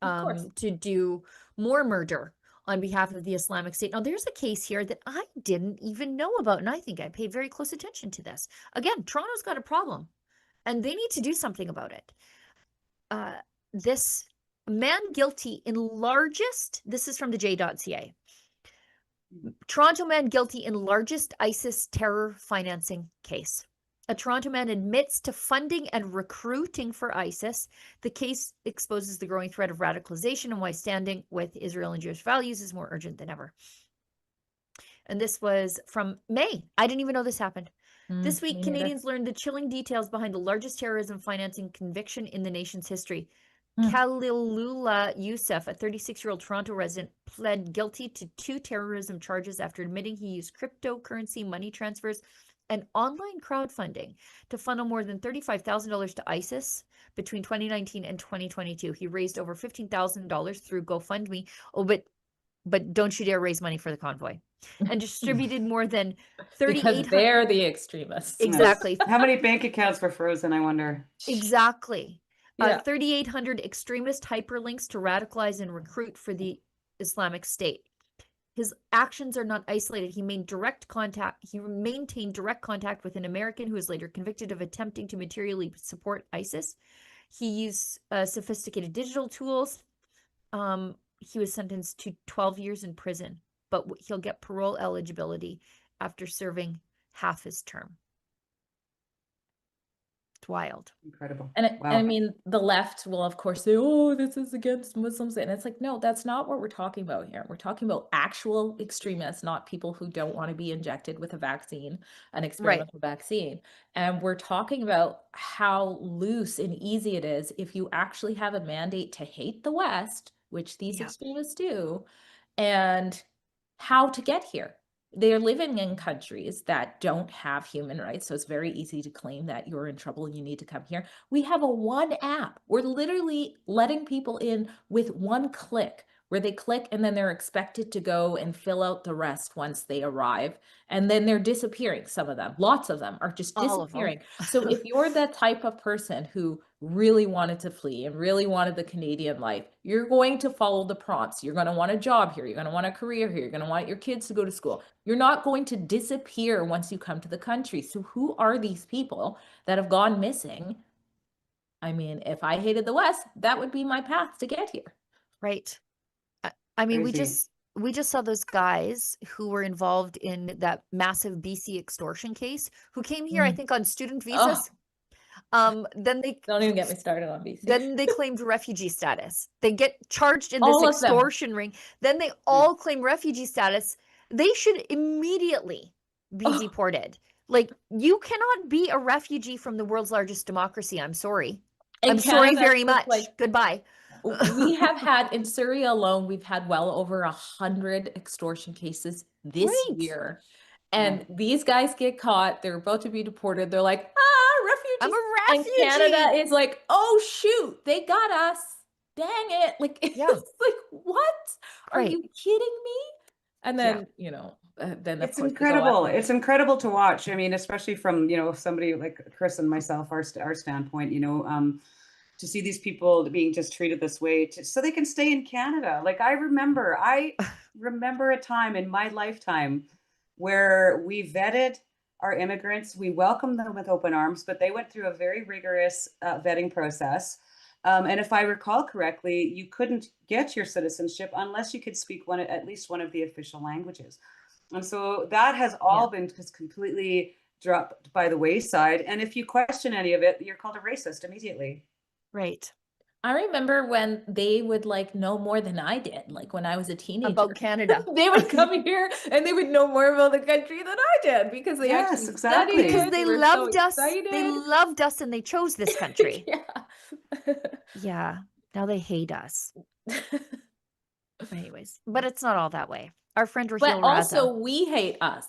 to do more murder on behalf of the Islamic State. Now, there's a case here that I didn't even know about, and I think I paid very close attention to this. Again, Toronto's got a problem, and they need to do something about it. This man guilty in largest, this is from the J.ca, Toronto man guilty in largest ISIS terror financing case. A Toronto man admits to funding and recruiting for ISIS. The case exposes the growing threat of radicalization and why standing with Israel and Jewish values is more urgent than ever. And this was from May. I didn't even know this happened. This week, Canadians learned the chilling details behind the largest terrorism financing conviction in the nation's history. Khalilullah Youssef, a 36-year-old Toronto resident, pled guilty to 2 terrorism charges after admitting he used cryptocurrency money transfers and online crowdfunding to funnel more than $35,000 to ISIS between 2019 and 2022. He raised over $15,000 through GoFundMe. Oh, but don't you dare raise money for the convoy. And distributed more than 3,800. Because they're the extremists. Exactly. How many bank accounts were frozen, I wonder? Exactly. Yeah. 3,800 extremist hyperlinks to radicalize and recruit for the Islamic State. His actions are not isolated. He maintained direct contact with an American who was later convicted of attempting to materially support ISIS. He used sophisticated digital tools. He was sentenced to 12 years in prison, but he'll get parole eligibility after serving half his term. It's wild. Incredible. And I mean, the left will, of course, say, oh, this is against Muslims. And it's like, no, that's not what we're talking about here. We're talking about actual extremists, not people who don't want to be injected with a vaccine, an experimental vaccine. And we're talking about how loose and easy it is if you actually have a mandate to hate the West, which these extremists do, and how to get here. They're living in countries that don't have human rights, so it's very easy to claim that you're in trouble and you need to come here. We have one app. We're literally letting people in with one click. where they click and then they're expected to go and fill out the rest once they arrive. And then they're disappearing. Some of them, lots of them are just All of them. disappearing. So if you're that type of person who really wanted to flee and really wanted the Canadian life, you're going to follow the prompts. You're going to want a job here. You're going to want a career here. You're going to want your kids to go to school. You're not going to disappear once you come to the country. So who are these people that have gone missing? I mean, if I hated the West, that would be my path to get here. Right. I mean, Crazy. we just saw those guys who were involved in that massive BC extortion case who came here, I think, on student visas. Then they Don't even get me started on BC. Then they claimed refugee status. They get charged in this All of them. extortion ring. Then they all claim refugee status. They should immediately be deported. Like, you cannot be a refugee from the world's largest democracy. I'm sorry. I'm sorry very much. Goodbye. We have had, in Syria alone, we've had well over 100 extortion cases this year. And these guys get caught. They're about to be deported. They're like, refugees. I'm a refugee. And Canada is like, oh, shoot, they got us. Dang it. Like, it's like, what? Are you kidding me? And then, you know, then of It's course incredible. It's incredible to watch. I mean, especially from, you know, somebody like Chris and myself, our standpoint, you know, to see these people being just treated this way so they can stay in Canada. Like, I remember a time in my lifetime where we vetted our immigrants. We welcomed them with open arms, but they went through a very rigorous vetting process. And if I recall correctly, you couldn't get your citizenship unless you could speak at least one of the official languages. And so that has all been just completely dropped by the wayside. And if you question any of it, you're called a racist immediately. Right. I remember when they would like know more than I did, like when I was a teenager. About Canada. They would come here and they would know more about the country than I did because they actually studied it. Because they were loved so us. excited. They loved us and they chose this country. Yeah. Now they hate us. Anyways, but it's not all that way. Our friend Raheel But also we hate us.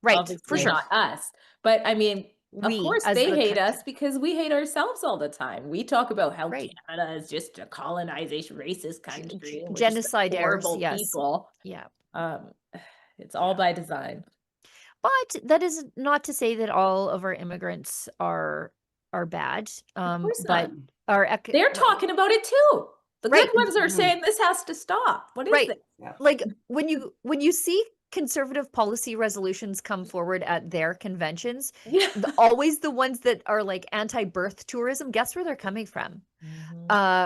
Right, Obviously, for sure. not us. But I mean, of course as they the hate country. us because we hate ourselves all the time. We talk about how Canada is just a colonization racist country. And we're Genocide just horrible yes. people. Yeah. It's all by design. But that is not to say that all of our immigrants are bad. But they're talking about it too. The good ones are saying this has to stop. What is it? Like when you see conservative policy resolutions come forward at their conventions, always the ones that are like anti-birth tourism, guess where they're coming from?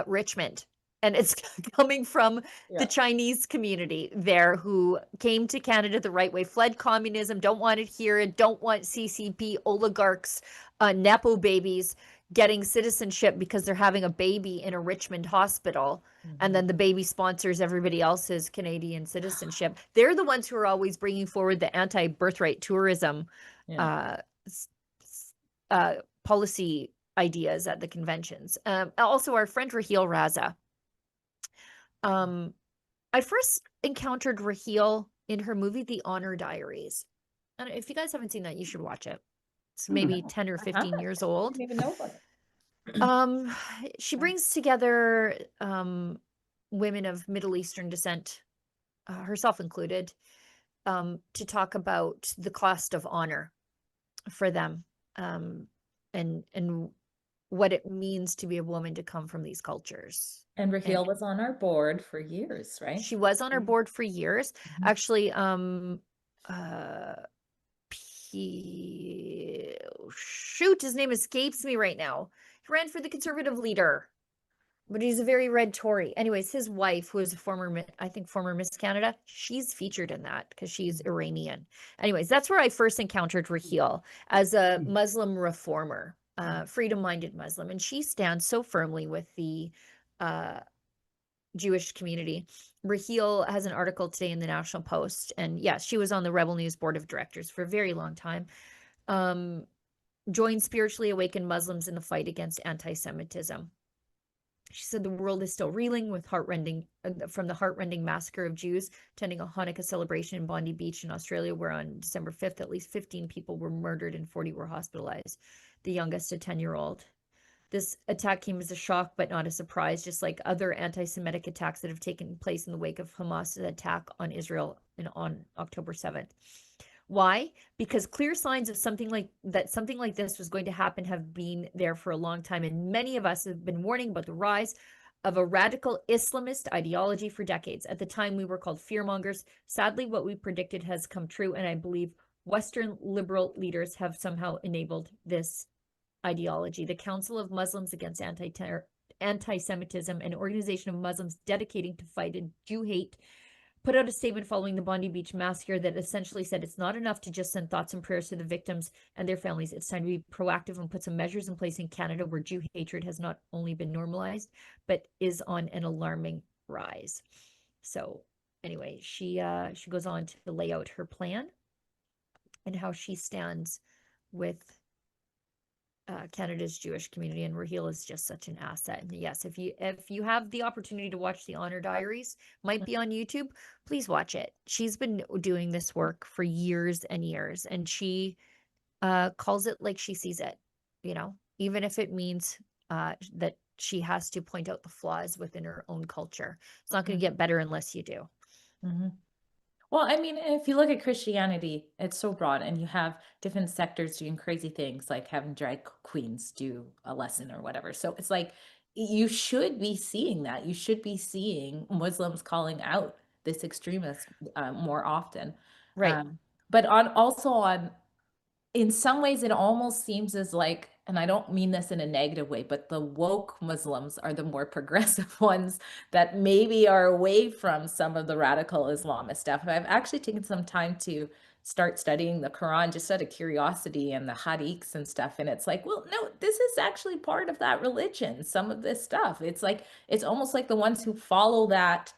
Richmond. And it's coming from the Chinese community there who came to Canada the right way, fled communism, don't want it here, don't want CCP oligarchs, Nepo babies getting citizenship because they're having a baby in a Richmond hospital. And then the baby sponsors everybody else's Canadian citizenship. They're the ones who are always bringing forward the anti-birthright tourism policy ideas at the conventions. Also, our friend Raheel Raza. I first encountered Raheel in her movie, The Honor Diaries. And if you guys haven't seen that, you should watch it. It's maybe 10 or 15 years old. I didn't even know about it. She brings together women of Middle Eastern descent, herself included, to talk about the cost of honor for them, and what it means to be a woman to come from these cultures. And Raheel was on our board for years, right? She was on our board for years. Actually, his name escapes me right now. He ran for the Conservative leader, but he's a very red Tory. Anyways, his wife, who is a former Miss Canada, she's featured in that because she's Iranian. Anyways, that's where I first encountered Raheel as a Muslim reformer, freedom-minded Muslim, and she stands so firmly with the Jewish community. Raheel has an article today in the National Post, and yes, she was on the Rebel News board of directors for a very long time. Joined spiritually awakened Muslims in the fight against anti-Semitism. She said the world is still reeling with from the heartrending massacre of Jews attending a Hanukkah celebration in Bondi Beach in Australia, where on December 5th, at least 15 people were murdered and 40 were hospitalized, the youngest a 10-year-old. This attack came as a shock, but not a surprise, just like other anti-Semitic attacks that have taken place in the wake of Hamas's attack on Israel on October 7th. Why? Because clear signs of something like this was going to happen have been there for a long time, and many of us have been warning about the rise of a radical Islamist ideology for decades. At the time, we were called fearmongers. Sadly, what we predicted has come true, and I believe Western liberal leaders have somehow enabled this ideology. The Council of Muslims Against Anti-Semitism, an organization of Muslims dedicating to fighting Jew hate, put out a statement following the Bondi Beach massacre that essentially said it's not enough to just send thoughts and prayers to the victims and their families. It's time to be proactive and put some measures in place in Canada, where Jew hatred has not only been normalized, but is on an alarming rise. So anyway, she goes on to lay out her plan and how she stands with Canada's Jewish community, and Raheel is just such an asset. And yes, if you have the opportunity to watch the Honor Diaries, might be on YouTube, please watch it. She's been doing this work for years and years, and she calls it like she sees it, even if it means that she has to point out the flaws within her own culture. It's not going to get better unless you do. Mm-hmm. Well, I mean, if you look at Christianity, it's so broad, and you have different sectors doing crazy things, like having drag queens do a lesson or whatever. So it's like, you should be seeing that. You should be seeing Muslims calling out this extremist more often. Right. But in some ways, it almost seems as like, and I don't mean this in a negative way, but the woke Muslims are the more progressive ones that maybe are away from some of the radical Islamist stuff. I've actually taken some time to start studying the Quran just out of curiosity, and the hadiths and stuff. And it's like, well, no, this is actually part of that religion, some of this stuff. It's like, it's almost like the ones who follow that,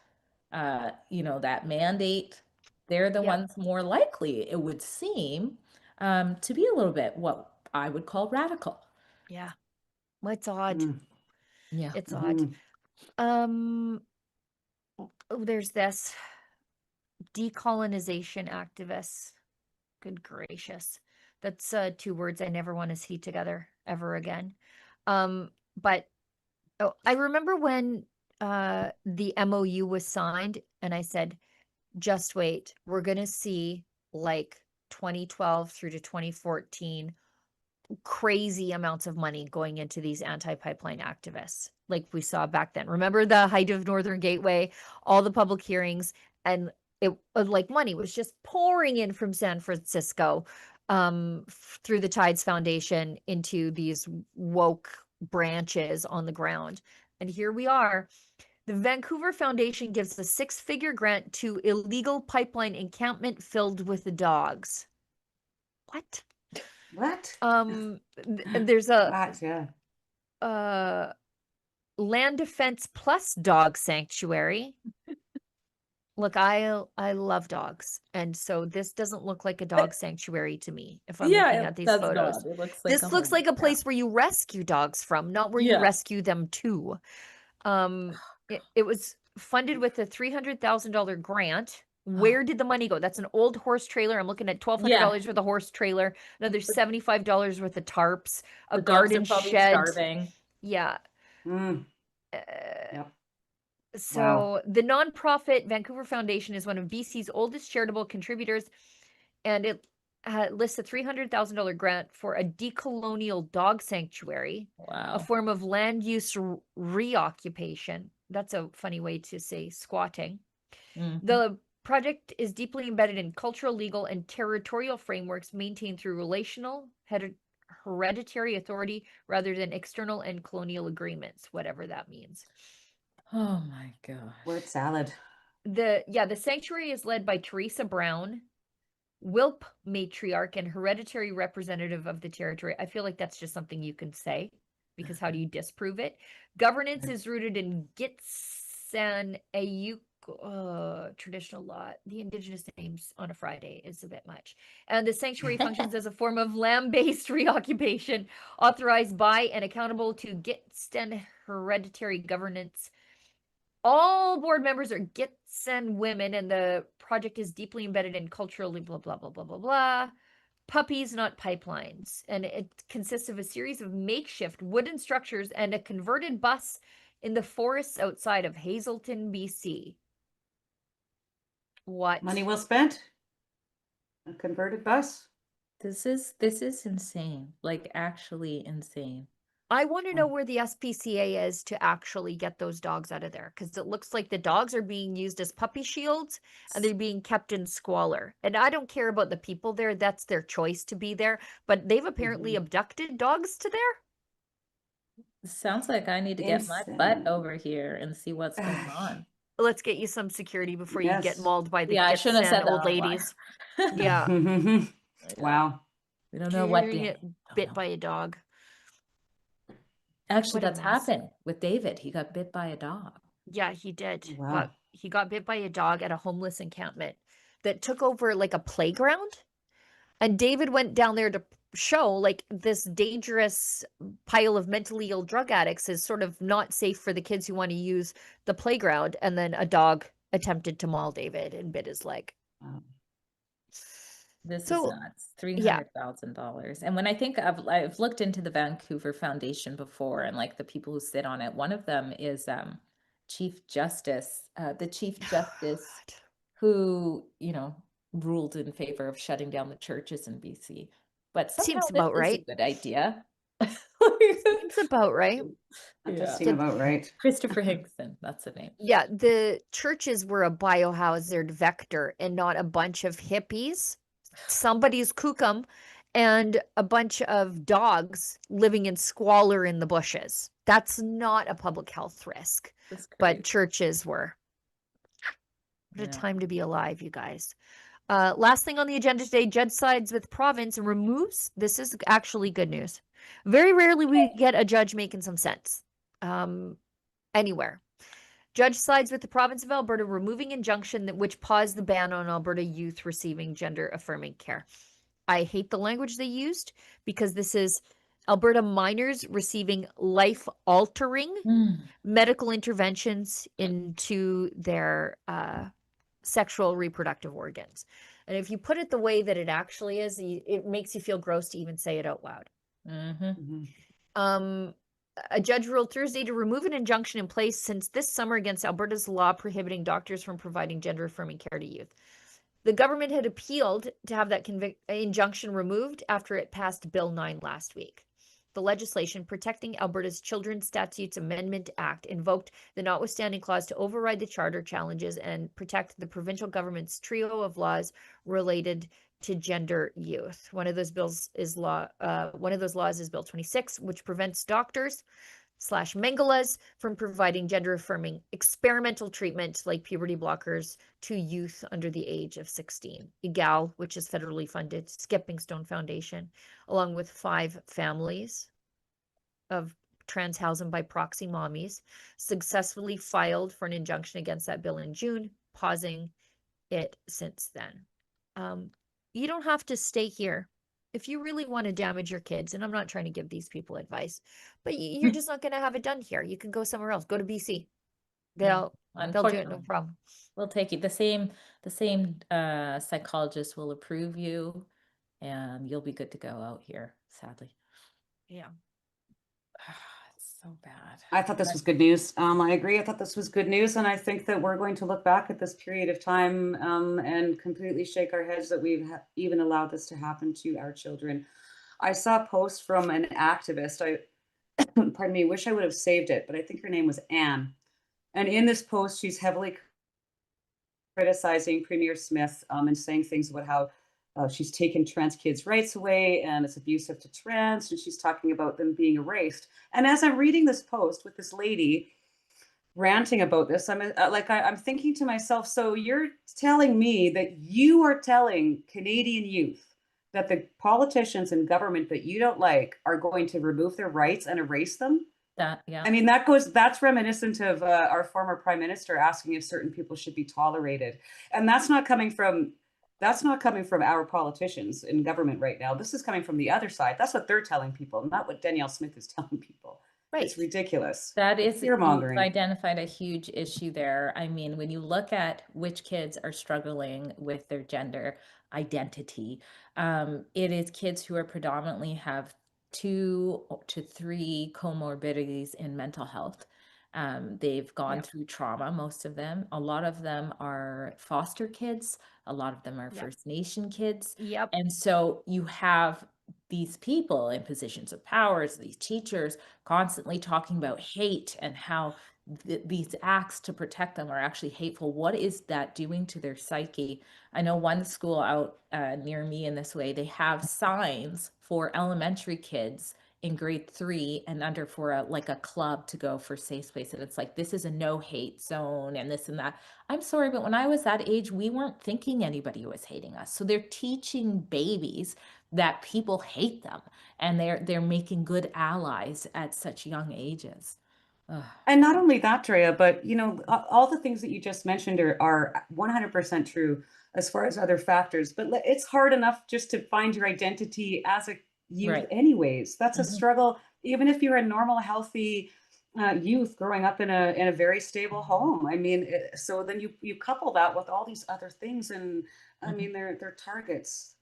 that mandate, they're the ones more likely, it would seem, to be a little bit what I would call radical. Yeah. Well, it's odd. Yeah. It's odd. There's this decolonization activists. Good gracious. That's 2 words I never want to see together ever again. But I remember when the MOU was signed, and I said, just wait, we're going to see like 2012 through to 2014 crazy amounts of money going into these anti-pipeline activists like we saw back then. Remember the height of Northern Gateway, all the public hearings, and it like money was just pouring in from San Francisco through the Tides Foundation into these woke branches on the ground. And here we are. The Vancouver Foundation gives a 6-figure grant to illegal pipeline encampment filled with dogs. What? There's a Land Defense Plus dog sanctuary. Look, I love dogs, and so this doesn't look like a dog sanctuary to me. If I'm looking at these photos, it looks like this looks like a place where you rescue dogs from, not where you rescue them to. It was funded with a $300,000 grant. Where did the money go? That's an old horse trailer. I'm looking at $1,200 for the horse trailer. Another $75 worth of tarps, a garden shed. Starving. Yeah. So the nonprofit Vancouver Foundation is one of BC's oldest charitable contributors, and it lists a $300,000 grant for a decolonial dog sanctuary, a form of land use reoccupation. That's a funny way to say squatting. The project is deeply embedded in cultural, legal, and territorial frameworks maintained through relational, hereditary authority rather than external and colonial agreements, whatever that means. Oh my gosh. Word salad. The sanctuary is led by Teresa Brown, WILP matriarch and hereditary representative of the territory. I feel like that's just something you can say, because how do you disprove it? Governance is rooted in Gitsan Ayuk traditional law. The indigenous names on a Friday is a bit much. And the sanctuary functions as a form of land-based reoccupation authorized by and accountable to Gitsan hereditary governance. All board members are Gitsan women, and the project is deeply embedded in culturally blah, blah, blah, blah, blah, blah. Puppies, Not Pipelines. And it consists of a series of makeshift wooden structures and a converted bus in the forests outside of Hazelton, BC. What? Money well spent? A converted bus? This is insane. Like, actually insane. I want to know where the SPCA is to actually get those dogs out of there, because it looks like the dogs are being used as puppy shields and they're being kept in squalor. And I don't care about the people there. That's their choice to be there. But they've apparently abducted dogs to there. Sounds like I need to get my butt over here and see what's going on. Let's get you some security before you get mauled by the I kids shouldn't have and said that old out loud. ladies. Yeah. Wow. We don't know what You're gonna day. get bit by a dog. Actually, What a that's mess. happened with David. He got bit by a dog. Yeah, he did. Wow. But he got bit by a dog at a homeless encampment that took over like a playground. And David went down there to show like this dangerous pile of mentally ill drug addicts is sort of not safe for the kids who want to use the playground. And then a dog attempted to maul David and bit his leg. Wow. This is So, nuts. yeah. $300,000. And when I think I've looked into the Vancouver Foundation before, and like the people who sit on it, one of them is Chief Justice, the Chief Justice who, you know, ruled in favor of shutting down the churches in BC. But somehow Seems this about is right. a good idea. Seems about right. That does Yeah. seem about right. Christopher Hinkson, that's the name. Yeah, the churches were a biohazard vector and not a bunch of hippies, somebody's kookum, and a bunch of dogs living in squalor in the bushes. That's not a public health risk, That's but crazy. churches were. What a Yeah. time to be alive, you guys. Last thing on the agenda today, judge sides with province and removes, this is actually good news. Very rarely we get a judge making some sense anywhere. Judge sides with the province of Alberta, removing injunction which paused the ban on Alberta youth receiving gender-affirming care. I hate the language they used because this is Alberta minors receiving life-altering medical interventions into their sexual reproductive organs. And if you put it the way that it actually is, it makes you feel gross to even say it out loud. A judge ruled Thursday to remove an injunction in place since this summer against Alberta's law prohibiting doctors from providing gender-affirming care to youth. The government had appealed to have that injunction removed after it passed Bill 9 last week. The legislation protecting Alberta's Children's Statutes Amendment Act invoked the notwithstanding clause to override the charter challenges and protect the provincial government's trio of laws related to gender youth. One of those laws is Bill 26, which prevents doctors / Mengelas from providing gender-affirming experimental treatment like puberty blockers to youth under the age of 16. EGAL, which is federally funded, Skipping Stone Foundation, along with 5 families of trans housing by proxy mommies, successfully filed for an injunction against that bill in June, pausing it since then. You don't have to stay here. If you really want to damage your kids, and I'm not trying to give these people advice, but you're just not going to have it done here. You can go somewhere else. Go to BC. They'll do it, no problem. We'll take it. The same psychologist will approve you, and you'll be good to go out here, sadly. Yeah. It's so bad. I thought this was good news. I agree. I thought this was good news. And I think that we're going to look back at this period of time and completely shake our heads that we've even allowed this to happen to our children. I saw a post from an activist. Pardon me, wish I would have saved it, but I think her name was Anne. And in this post, she's heavily criticizing Premier Smith and saying things about how she's taken trans kids' rights away and it's abusive to trans, and she's talking about them being erased. And as I'm reading this post with this lady ranting about this, I'm thinking to myself, so you're telling me that you are telling Canadian youth that the politicians and government that you don't like are going to remove their rights and erase them? Yeah. I mean, that's reminiscent of our former prime minister asking if certain people should be tolerated. And that's not coming from our politicians in government right now. This is coming from the other side. That's what they're telling people, not what Danielle Smith is telling people. Right. It's ridiculous. That is, fear-mongering. you've identified a huge issue there. I mean, when you look at which kids are struggling with their gender, identity. It is kids who are predominantly have 2 to 3 comorbidities in mental health. They've gone through trauma, most of them. A lot of them are foster kids. A lot of them are First Nation kids. Yep. And so you have these people in positions of power, these teachers constantly talking about hate and how these acts to protect them are actually hateful. What is that doing to their psyche? I know one school out near me in this way, they have signs for elementary kids in grade 3 and under for a club to go for safe space. And it's like, this is a no hate zone and this and that. I'm sorry, but when I was that age, we weren't thinking anybody was hating us. So they're teaching babies that people hate them, and they're making good allies at such young ages. Ugh. And not only that, Drea, but all the things that you just mentioned are 100% true as far as other factors. But it's hard enough just to find your identity as a youth anyways. That's a struggle, even if you're a normal, healthy youth growing up in a very stable home. I mean, so then you couple that with all these other things, and I mean, they're targets.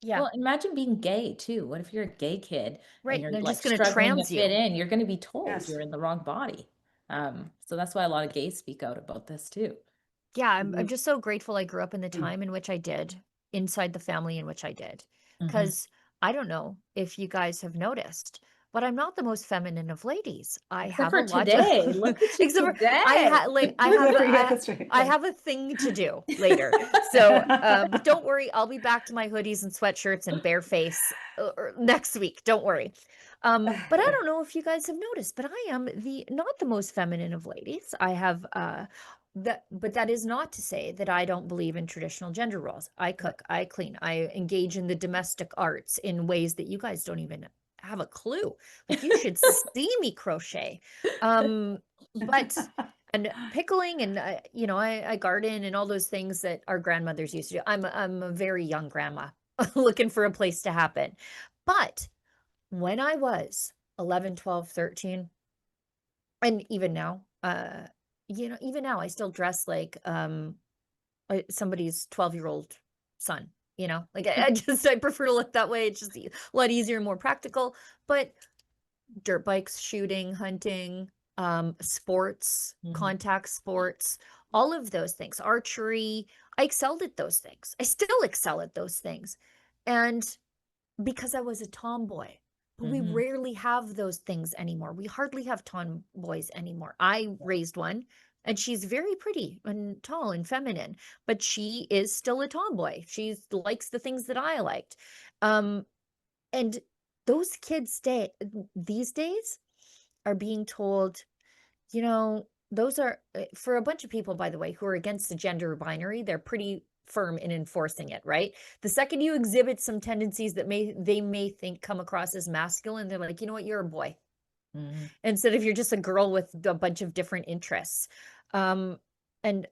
Yeah. Well, imagine being gay too. What if you're a gay kid and you're They're like just going to struggling to trans you. fit in? You're going to be told Yes. you're in the wrong body. So that's why a lot of gays speak out about this too. Yeah, I'm just so grateful I grew up in the time in which I did, inside the family in which I did. Because I don't know if you guys have noticed, but I'm not the most feminine of ladies. I Except have for a lot today. to Look at you except for today. I have a thing to do later. So, but don't worry, I'll be back to my hoodies and sweatshirts and bare face next week. Don't worry. But I don't know if you guys have noticed, but I am not the most feminine of ladies. I have but that is not to say that I don't believe in traditional gender roles. I cook, I clean, I engage in the domestic arts in ways that you guys don't even have a clue. Like, you should see me crochet. But and pickling, and I garden and all those things that our grandmothers used to do. I'm a very young grandma looking for a place to happen. But when I was 11, 12, 13, and even now, even now I still dress like somebody's 12-year-old son, like I prefer to look that way. It's just a lot easier and more practical. But dirt bikes, shooting, hunting, sports, contact sports, all of those things, archery, I excelled at those things. I still excel at those things. And because I was a tomboy. But we rarely have those things anymore. We hardly have tomboys anymore. I raised one, and she's very pretty and tall and feminine, but she is still a tomboy. She likes the things that I liked. And those kids these days are being told, those are, for a bunch of people, by the way, who are against the gender binary, they're pretty firm in enforcing it, right? The second you exhibit some tendencies that they may think come across as masculine, they're like, you know what, you're a boy. Instead of you're just a girl with a bunch of different interests. And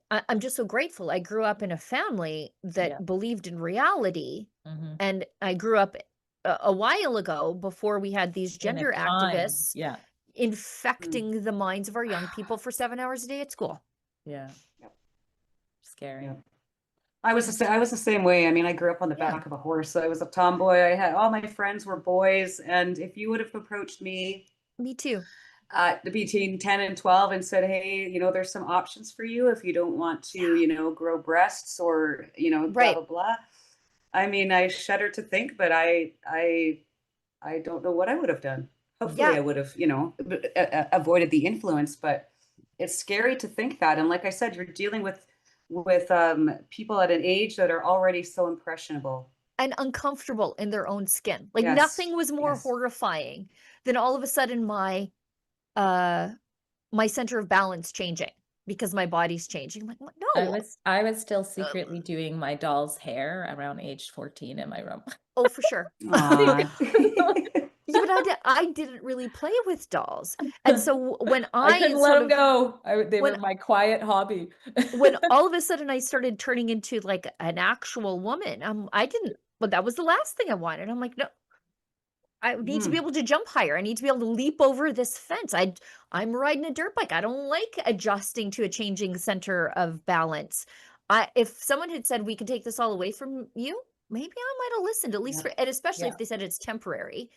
I'm just so grateful. I grew up in a family that believed in reality. And I grew up a while ago, before we had these gender activists infecting the minds of our young people for 7 hours a day at school. Scary. I was the same way. I mean, I grew up on the back of a horse. So I was a tomboy. I had all my friends were boys, and if you would have approached me too, between 10 and 12 and said, hey, there's some options for you if you don't want to, grow breasts or, blah, blah, blah. I mean, I shudder to think, but I don't know what I would have done. Hopefully I would have, avoided the influence, but it's scary to think that. And like I said, you're dealing with people at an age that are already so impressionable and uncomfortable in their own skin. Like, nothing was more horrifying than all of a sudden my center of balance changing because my body's changing. I'm like, what? No. I was still secretly doing my doll's hair around age 14 in my room. Oh, for sure. Yeah, but I didn't really play with dolls. And so when I couldn't let them go. They were my quiet hobby. When all of a sudden I started turning into like an actual woman, but that was the last thing I wanted. I'm like, no, I need to be able to jump higher. I need to be able to leap over this fence. I'm riding a dirt bike. I don't like adjusting to a changing center of balance. if someone had said we could take this all away from you, maybe I might have listened, at least Yep. and especially Yeah. if they said it's temporary,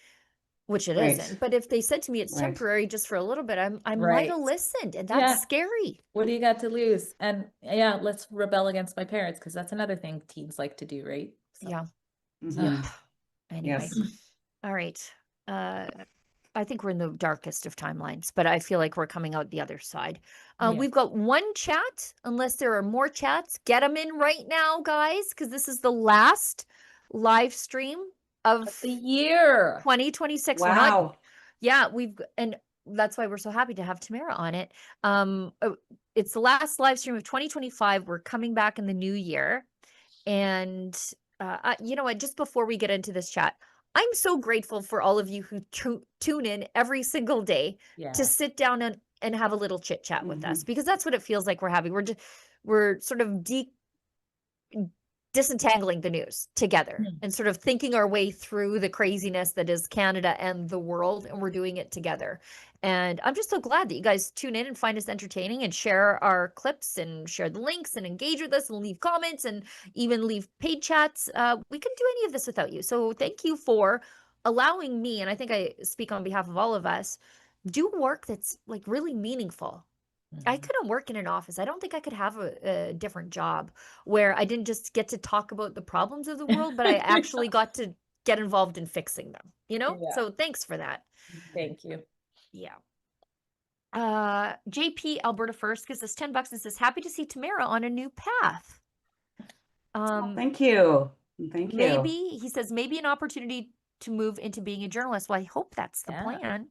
which it Right. isn't. But if they said to me it's Right. temporary just for a little bit, I might Right. have listened, and Yeah. that's scary. What do you got to lose? And yeah, let's rebel against my parents, because that's another thing teens like to do, right? So, Yeah. Mhm. Anyway. Yes. All right. I think we're in the darkest of timelines, but I feel like we're coming out the other side. Yeah. We've got one chat, unless there are more chats. Get them in right now, guys, because this is the last live stream of the year. 2026. We're not, Wow. yeah, and that's why we're so happy to have Tamara on it. It's the last live stream of 2025. We're coming back in the new year. And you know what, just before we get into this chat, I'm so grateful for all of you who tune in every single day Yeah. to sit down and have a little chit chat with us, Mhm. because that's what it feels like we're having. We're sort of disentangling the news together and sort of thinking our way through the craziness that is Canada and the world, and we're doing it together. And I'm just so glad that you guys tune in and find us entertaining and share our clips and share the links and engage with us and leave comments and even leave paid chats. We couldn't do any of this without you. So thank you for allowing me, and I think I speak on behalf of all of us, do work that's like really meaningful. I couldn't work in an office. I don't think I could have a different job where I didn't just get to talk about the problems of the world, but I actually got to get involved in fixing them, you know? Yeah. So thanks for that. Thank you. Yeah. JP Alberta First gives us $10 and says, happy to see Tamara on a new path. Thank you. Thank you. Maybe, he says, maybe an opportunity to move into being a journalist. Well, I hope that's the Yeah. plan.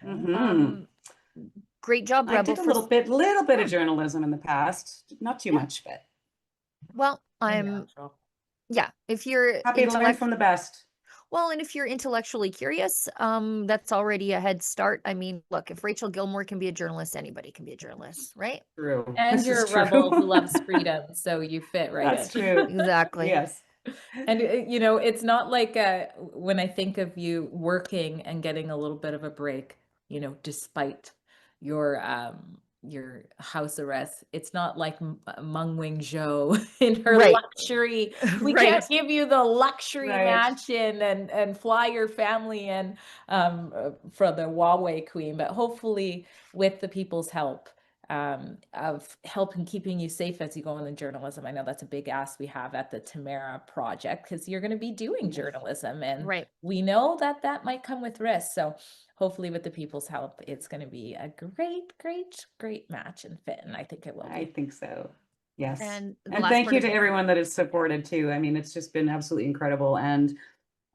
Mhm. Great job, I Rebel. did a little bit of journalism in the past. Not too much, but Well, yeah, if you're happy to learn from the best. Well, and if you're intellectually curious, that's already a head start. I mean, look, if Rachel Gilmore can be a journalist, anybody can be a journalist, right? True. And This you're is a rebel true. who loves freedom, so you fit right That's in. true. Exactly. Yes. And you know, it's not like when I think of you working and getting a little bit of a break, you know, despite your house arrest, it's not like Meng Wanzhou in her Right. luxury. We Right. can't give you the luxury Right. mansion and fly your family and for the Huawei queen, but hopefully with the people's help, of helping keeping you safe as you go into journalism. I know that's a big ask we have at the Tamara Project, because you're going to be doing journalism, and Right. we know that that might come with risk. So hopefully with the people's help, it's going to be a great match and fit, and I think it will I be. think so. Yes. And the And last thank part you of to everyone that has supported too. I mean, it's just been absolutely incredible. And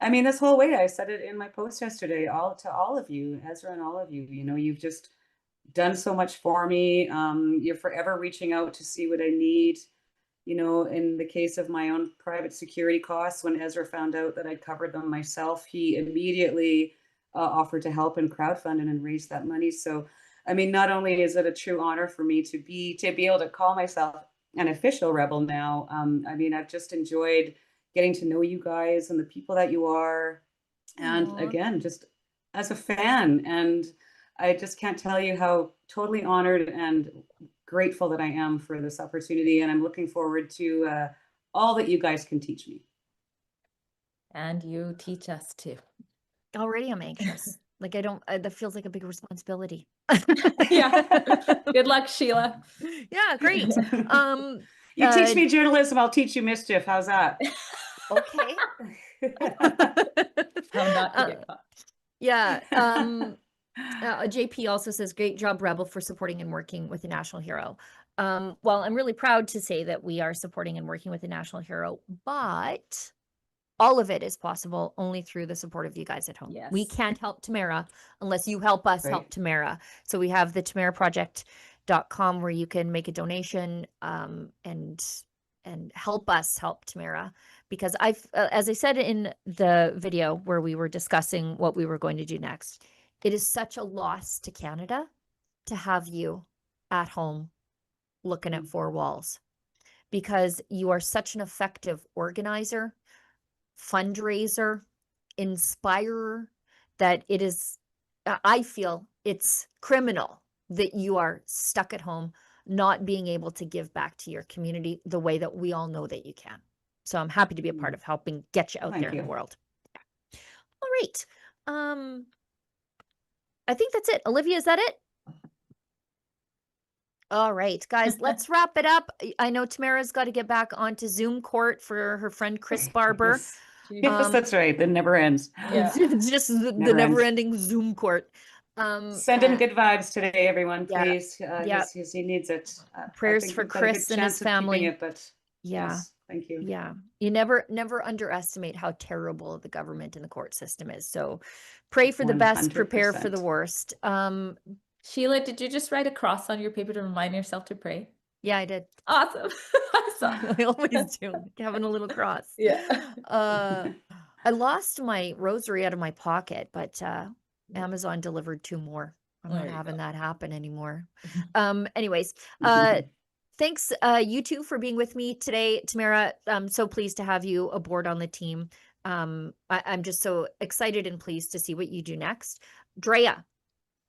I mean, this whole way, I said it in my post yesterday, to all of you, Ezra and all of you, you know, you've just done so much for me. You're forever reaching out to see what I need. You know, in the case of my own private security costs, when Ezra found out that I'd covered them myself, he immediately offered to help and crowdfund and raise that money. So, I mean, not only is it a true honor for me to be able to call myself an official rebel now. I mean, I've just enjoyed getting to know you guys and the people that you are, and Aw. again, just as a fan. And I just can't tell you how totally honored and grateful that I am for this opportunity. And I'm looking forward to all that you guys can teach me. And you teach us too. Already I'm anxious. Like that feels like a big responsibility. Yeah. Good luck, Sheila. Yeah, great. You teach me journalism, I'll teach you mischief. How's that? Okay. How not to get caught. Yeah. JP also says, great job, Rebel, for supporting and working with a national hero. Well, I'm really proud to say that we are supporting and working with a national hero, but all of it is possible only through the support of you guys at home. Yes. We can't help Tamara unless you help us help Tamara. So we have the tamaraproject.com where you can make a donation and help us help Tamara, because as I said in the video where we were discussing what we were going to do next, it is such a loss to Canada to have you at home looking at four walls, because you are such an effective organizer, fundraiser, inspirer, that it is, I feel it's criminal that you are stuck at home not being able to give back to your community the way that we all know that you can. So I'm happy to be a part of helping get you out there in the world. All right. I think that's it. Olivia, is that it? All right, guys, let's wrap it up. I know Tamara's got to get back onto Zoom court for her friend Chris Barber. Yes, that's right. It never ends. It's just the never-ending Zoom court. Send him good vibes today, everyone, Yeah. please. Yeah. He needs it. Prayers for Chris and his family. But Yeah. yes, thank you. Yeah. You never underestimate how terrible the government and the court system is. So pray for the best, prepare for the 100%. worst. Sheila, did you just write a cross on your paper to remind yourself to pray? Yeah, I did. Awesome. I saw. I always do. Having a little cross. Yeah. I lost my rosary out of my pocket, but Amazon delivered 2 more. I'm not having that happen anymore. Anyways, thanks you two for being with me today. Tamara, I'm so pleased to have you aboard on the team. I'm just so excited and pleased to see what you do next. Drea,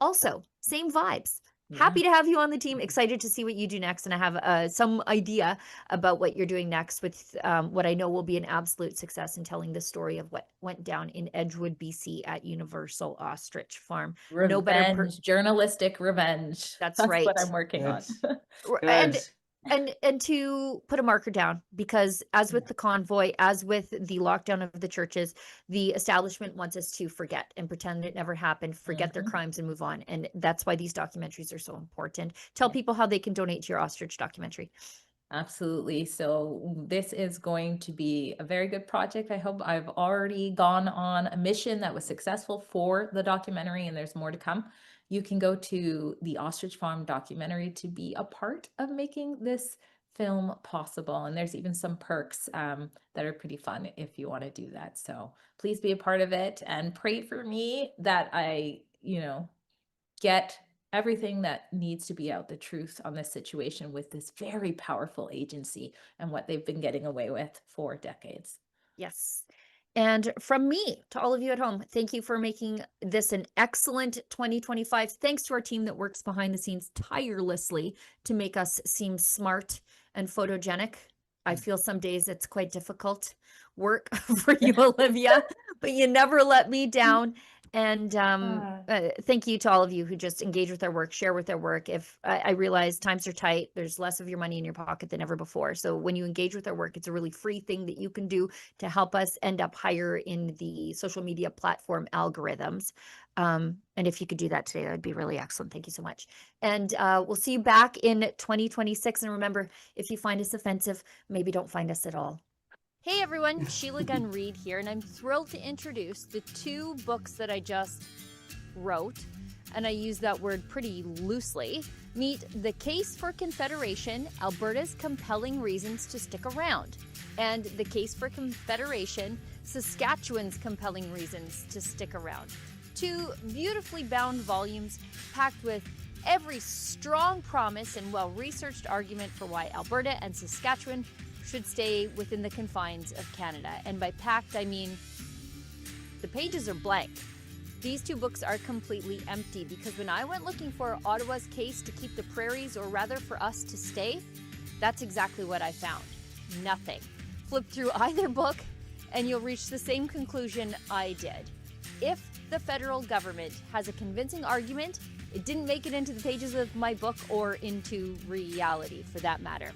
also same vibes. Happy to have you on the team. Excited to see what you do next. And I have some idea about what you're doing next with what I know will be an absolute success in telling the story of what went down in Edgewood, BC at Universal Ostrich Farm. Revenge, journalistic revenge. That's right. What I'm working on. And to put a marker down, because as with the convoy, as with the lockdown of the churches, the establishment wants us to forget and pretend it never happened, forget their crimes and move on. And that's why these documentaries are so important. Tell people how they can donate to your ostrich documentary. Absolutely. So this is going to be a very good project. I hope. I've already gone on a mission that was successful for the documentary, and there's more to come. You can go to the Ostrich Farm documentary to be a part of making this film possible. And there's even some perks that are pretty fun if you want to do that. So please be a part of it and pray for me that I, get everything that needs to be out, the truth on this situation with this very powerful agency and what they've been getting away with for decades. Yes. And from me to all of you at home, thank you for making this an excellent 2025. Thanks to our team that works behind the scenes tirelessly to make us seem smart and photogenic. I feel some days it's quite difficult work for you, Olivia, but you never let me down. And thank you to all of you who just engage with our work, share with our work. If I realize times are tight, there's less of your money in your pocket than ever before. So when you engage with our work, it's a really free thing that you can do to help us end up higher in the social media platform algorithms. And if you could do that today, that'd be really excellent. Thank you so much. And we'll see you back in 2026. And remember, if you find us offensive, maybe don't find us at all. Hey everyone, Sheila Gunn Reid here, and I'm thrilled to introduce the 2 books that I just wrote, and I use that word pretty loosely. Meet The Case for Confederation, Alberta's Compelling Reasons to Stick Around, and The Case for Confederation, Saskatchewan's Compelling Reasons to Stick Around. 2 beautifully bound volumes packed with every strong promise and well-researched argument for why Alberta and Saskatchewan should stay within the confines of Canada. And by packed, I mean the pages are blank. These 2 books are completely empty because when I went looking for Ottawa's case to keep the prairies, or rather for us to stay, that's exactly what I found. Nothing. Flip through either book and you'll reach the same conclusion I did. If the federal government has a convincing argument, it didn't make it into the pages of my book or into reality for that matter.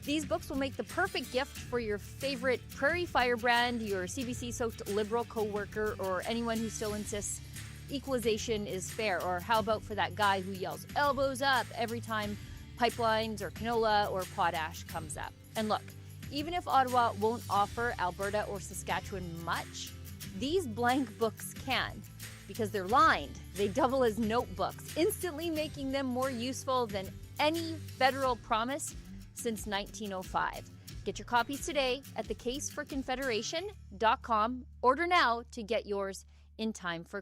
These books will make the perfect gift for your favorite prairie firebrand, your CBC-soaked Liberal coworker, or anyone who still insists equalization is fair. Or how about for that guy who yells elbows up every time pipelines or canola or potash comes up. And look, even if Ottawa won't offer Alberta or Saskatchewan much, these blank books can, because they're lined. They double as notebooks, instantly making them more useful than any federal promise since 1905. Get your copies today at thecaseforconfederation.com. Order now to get yours in time for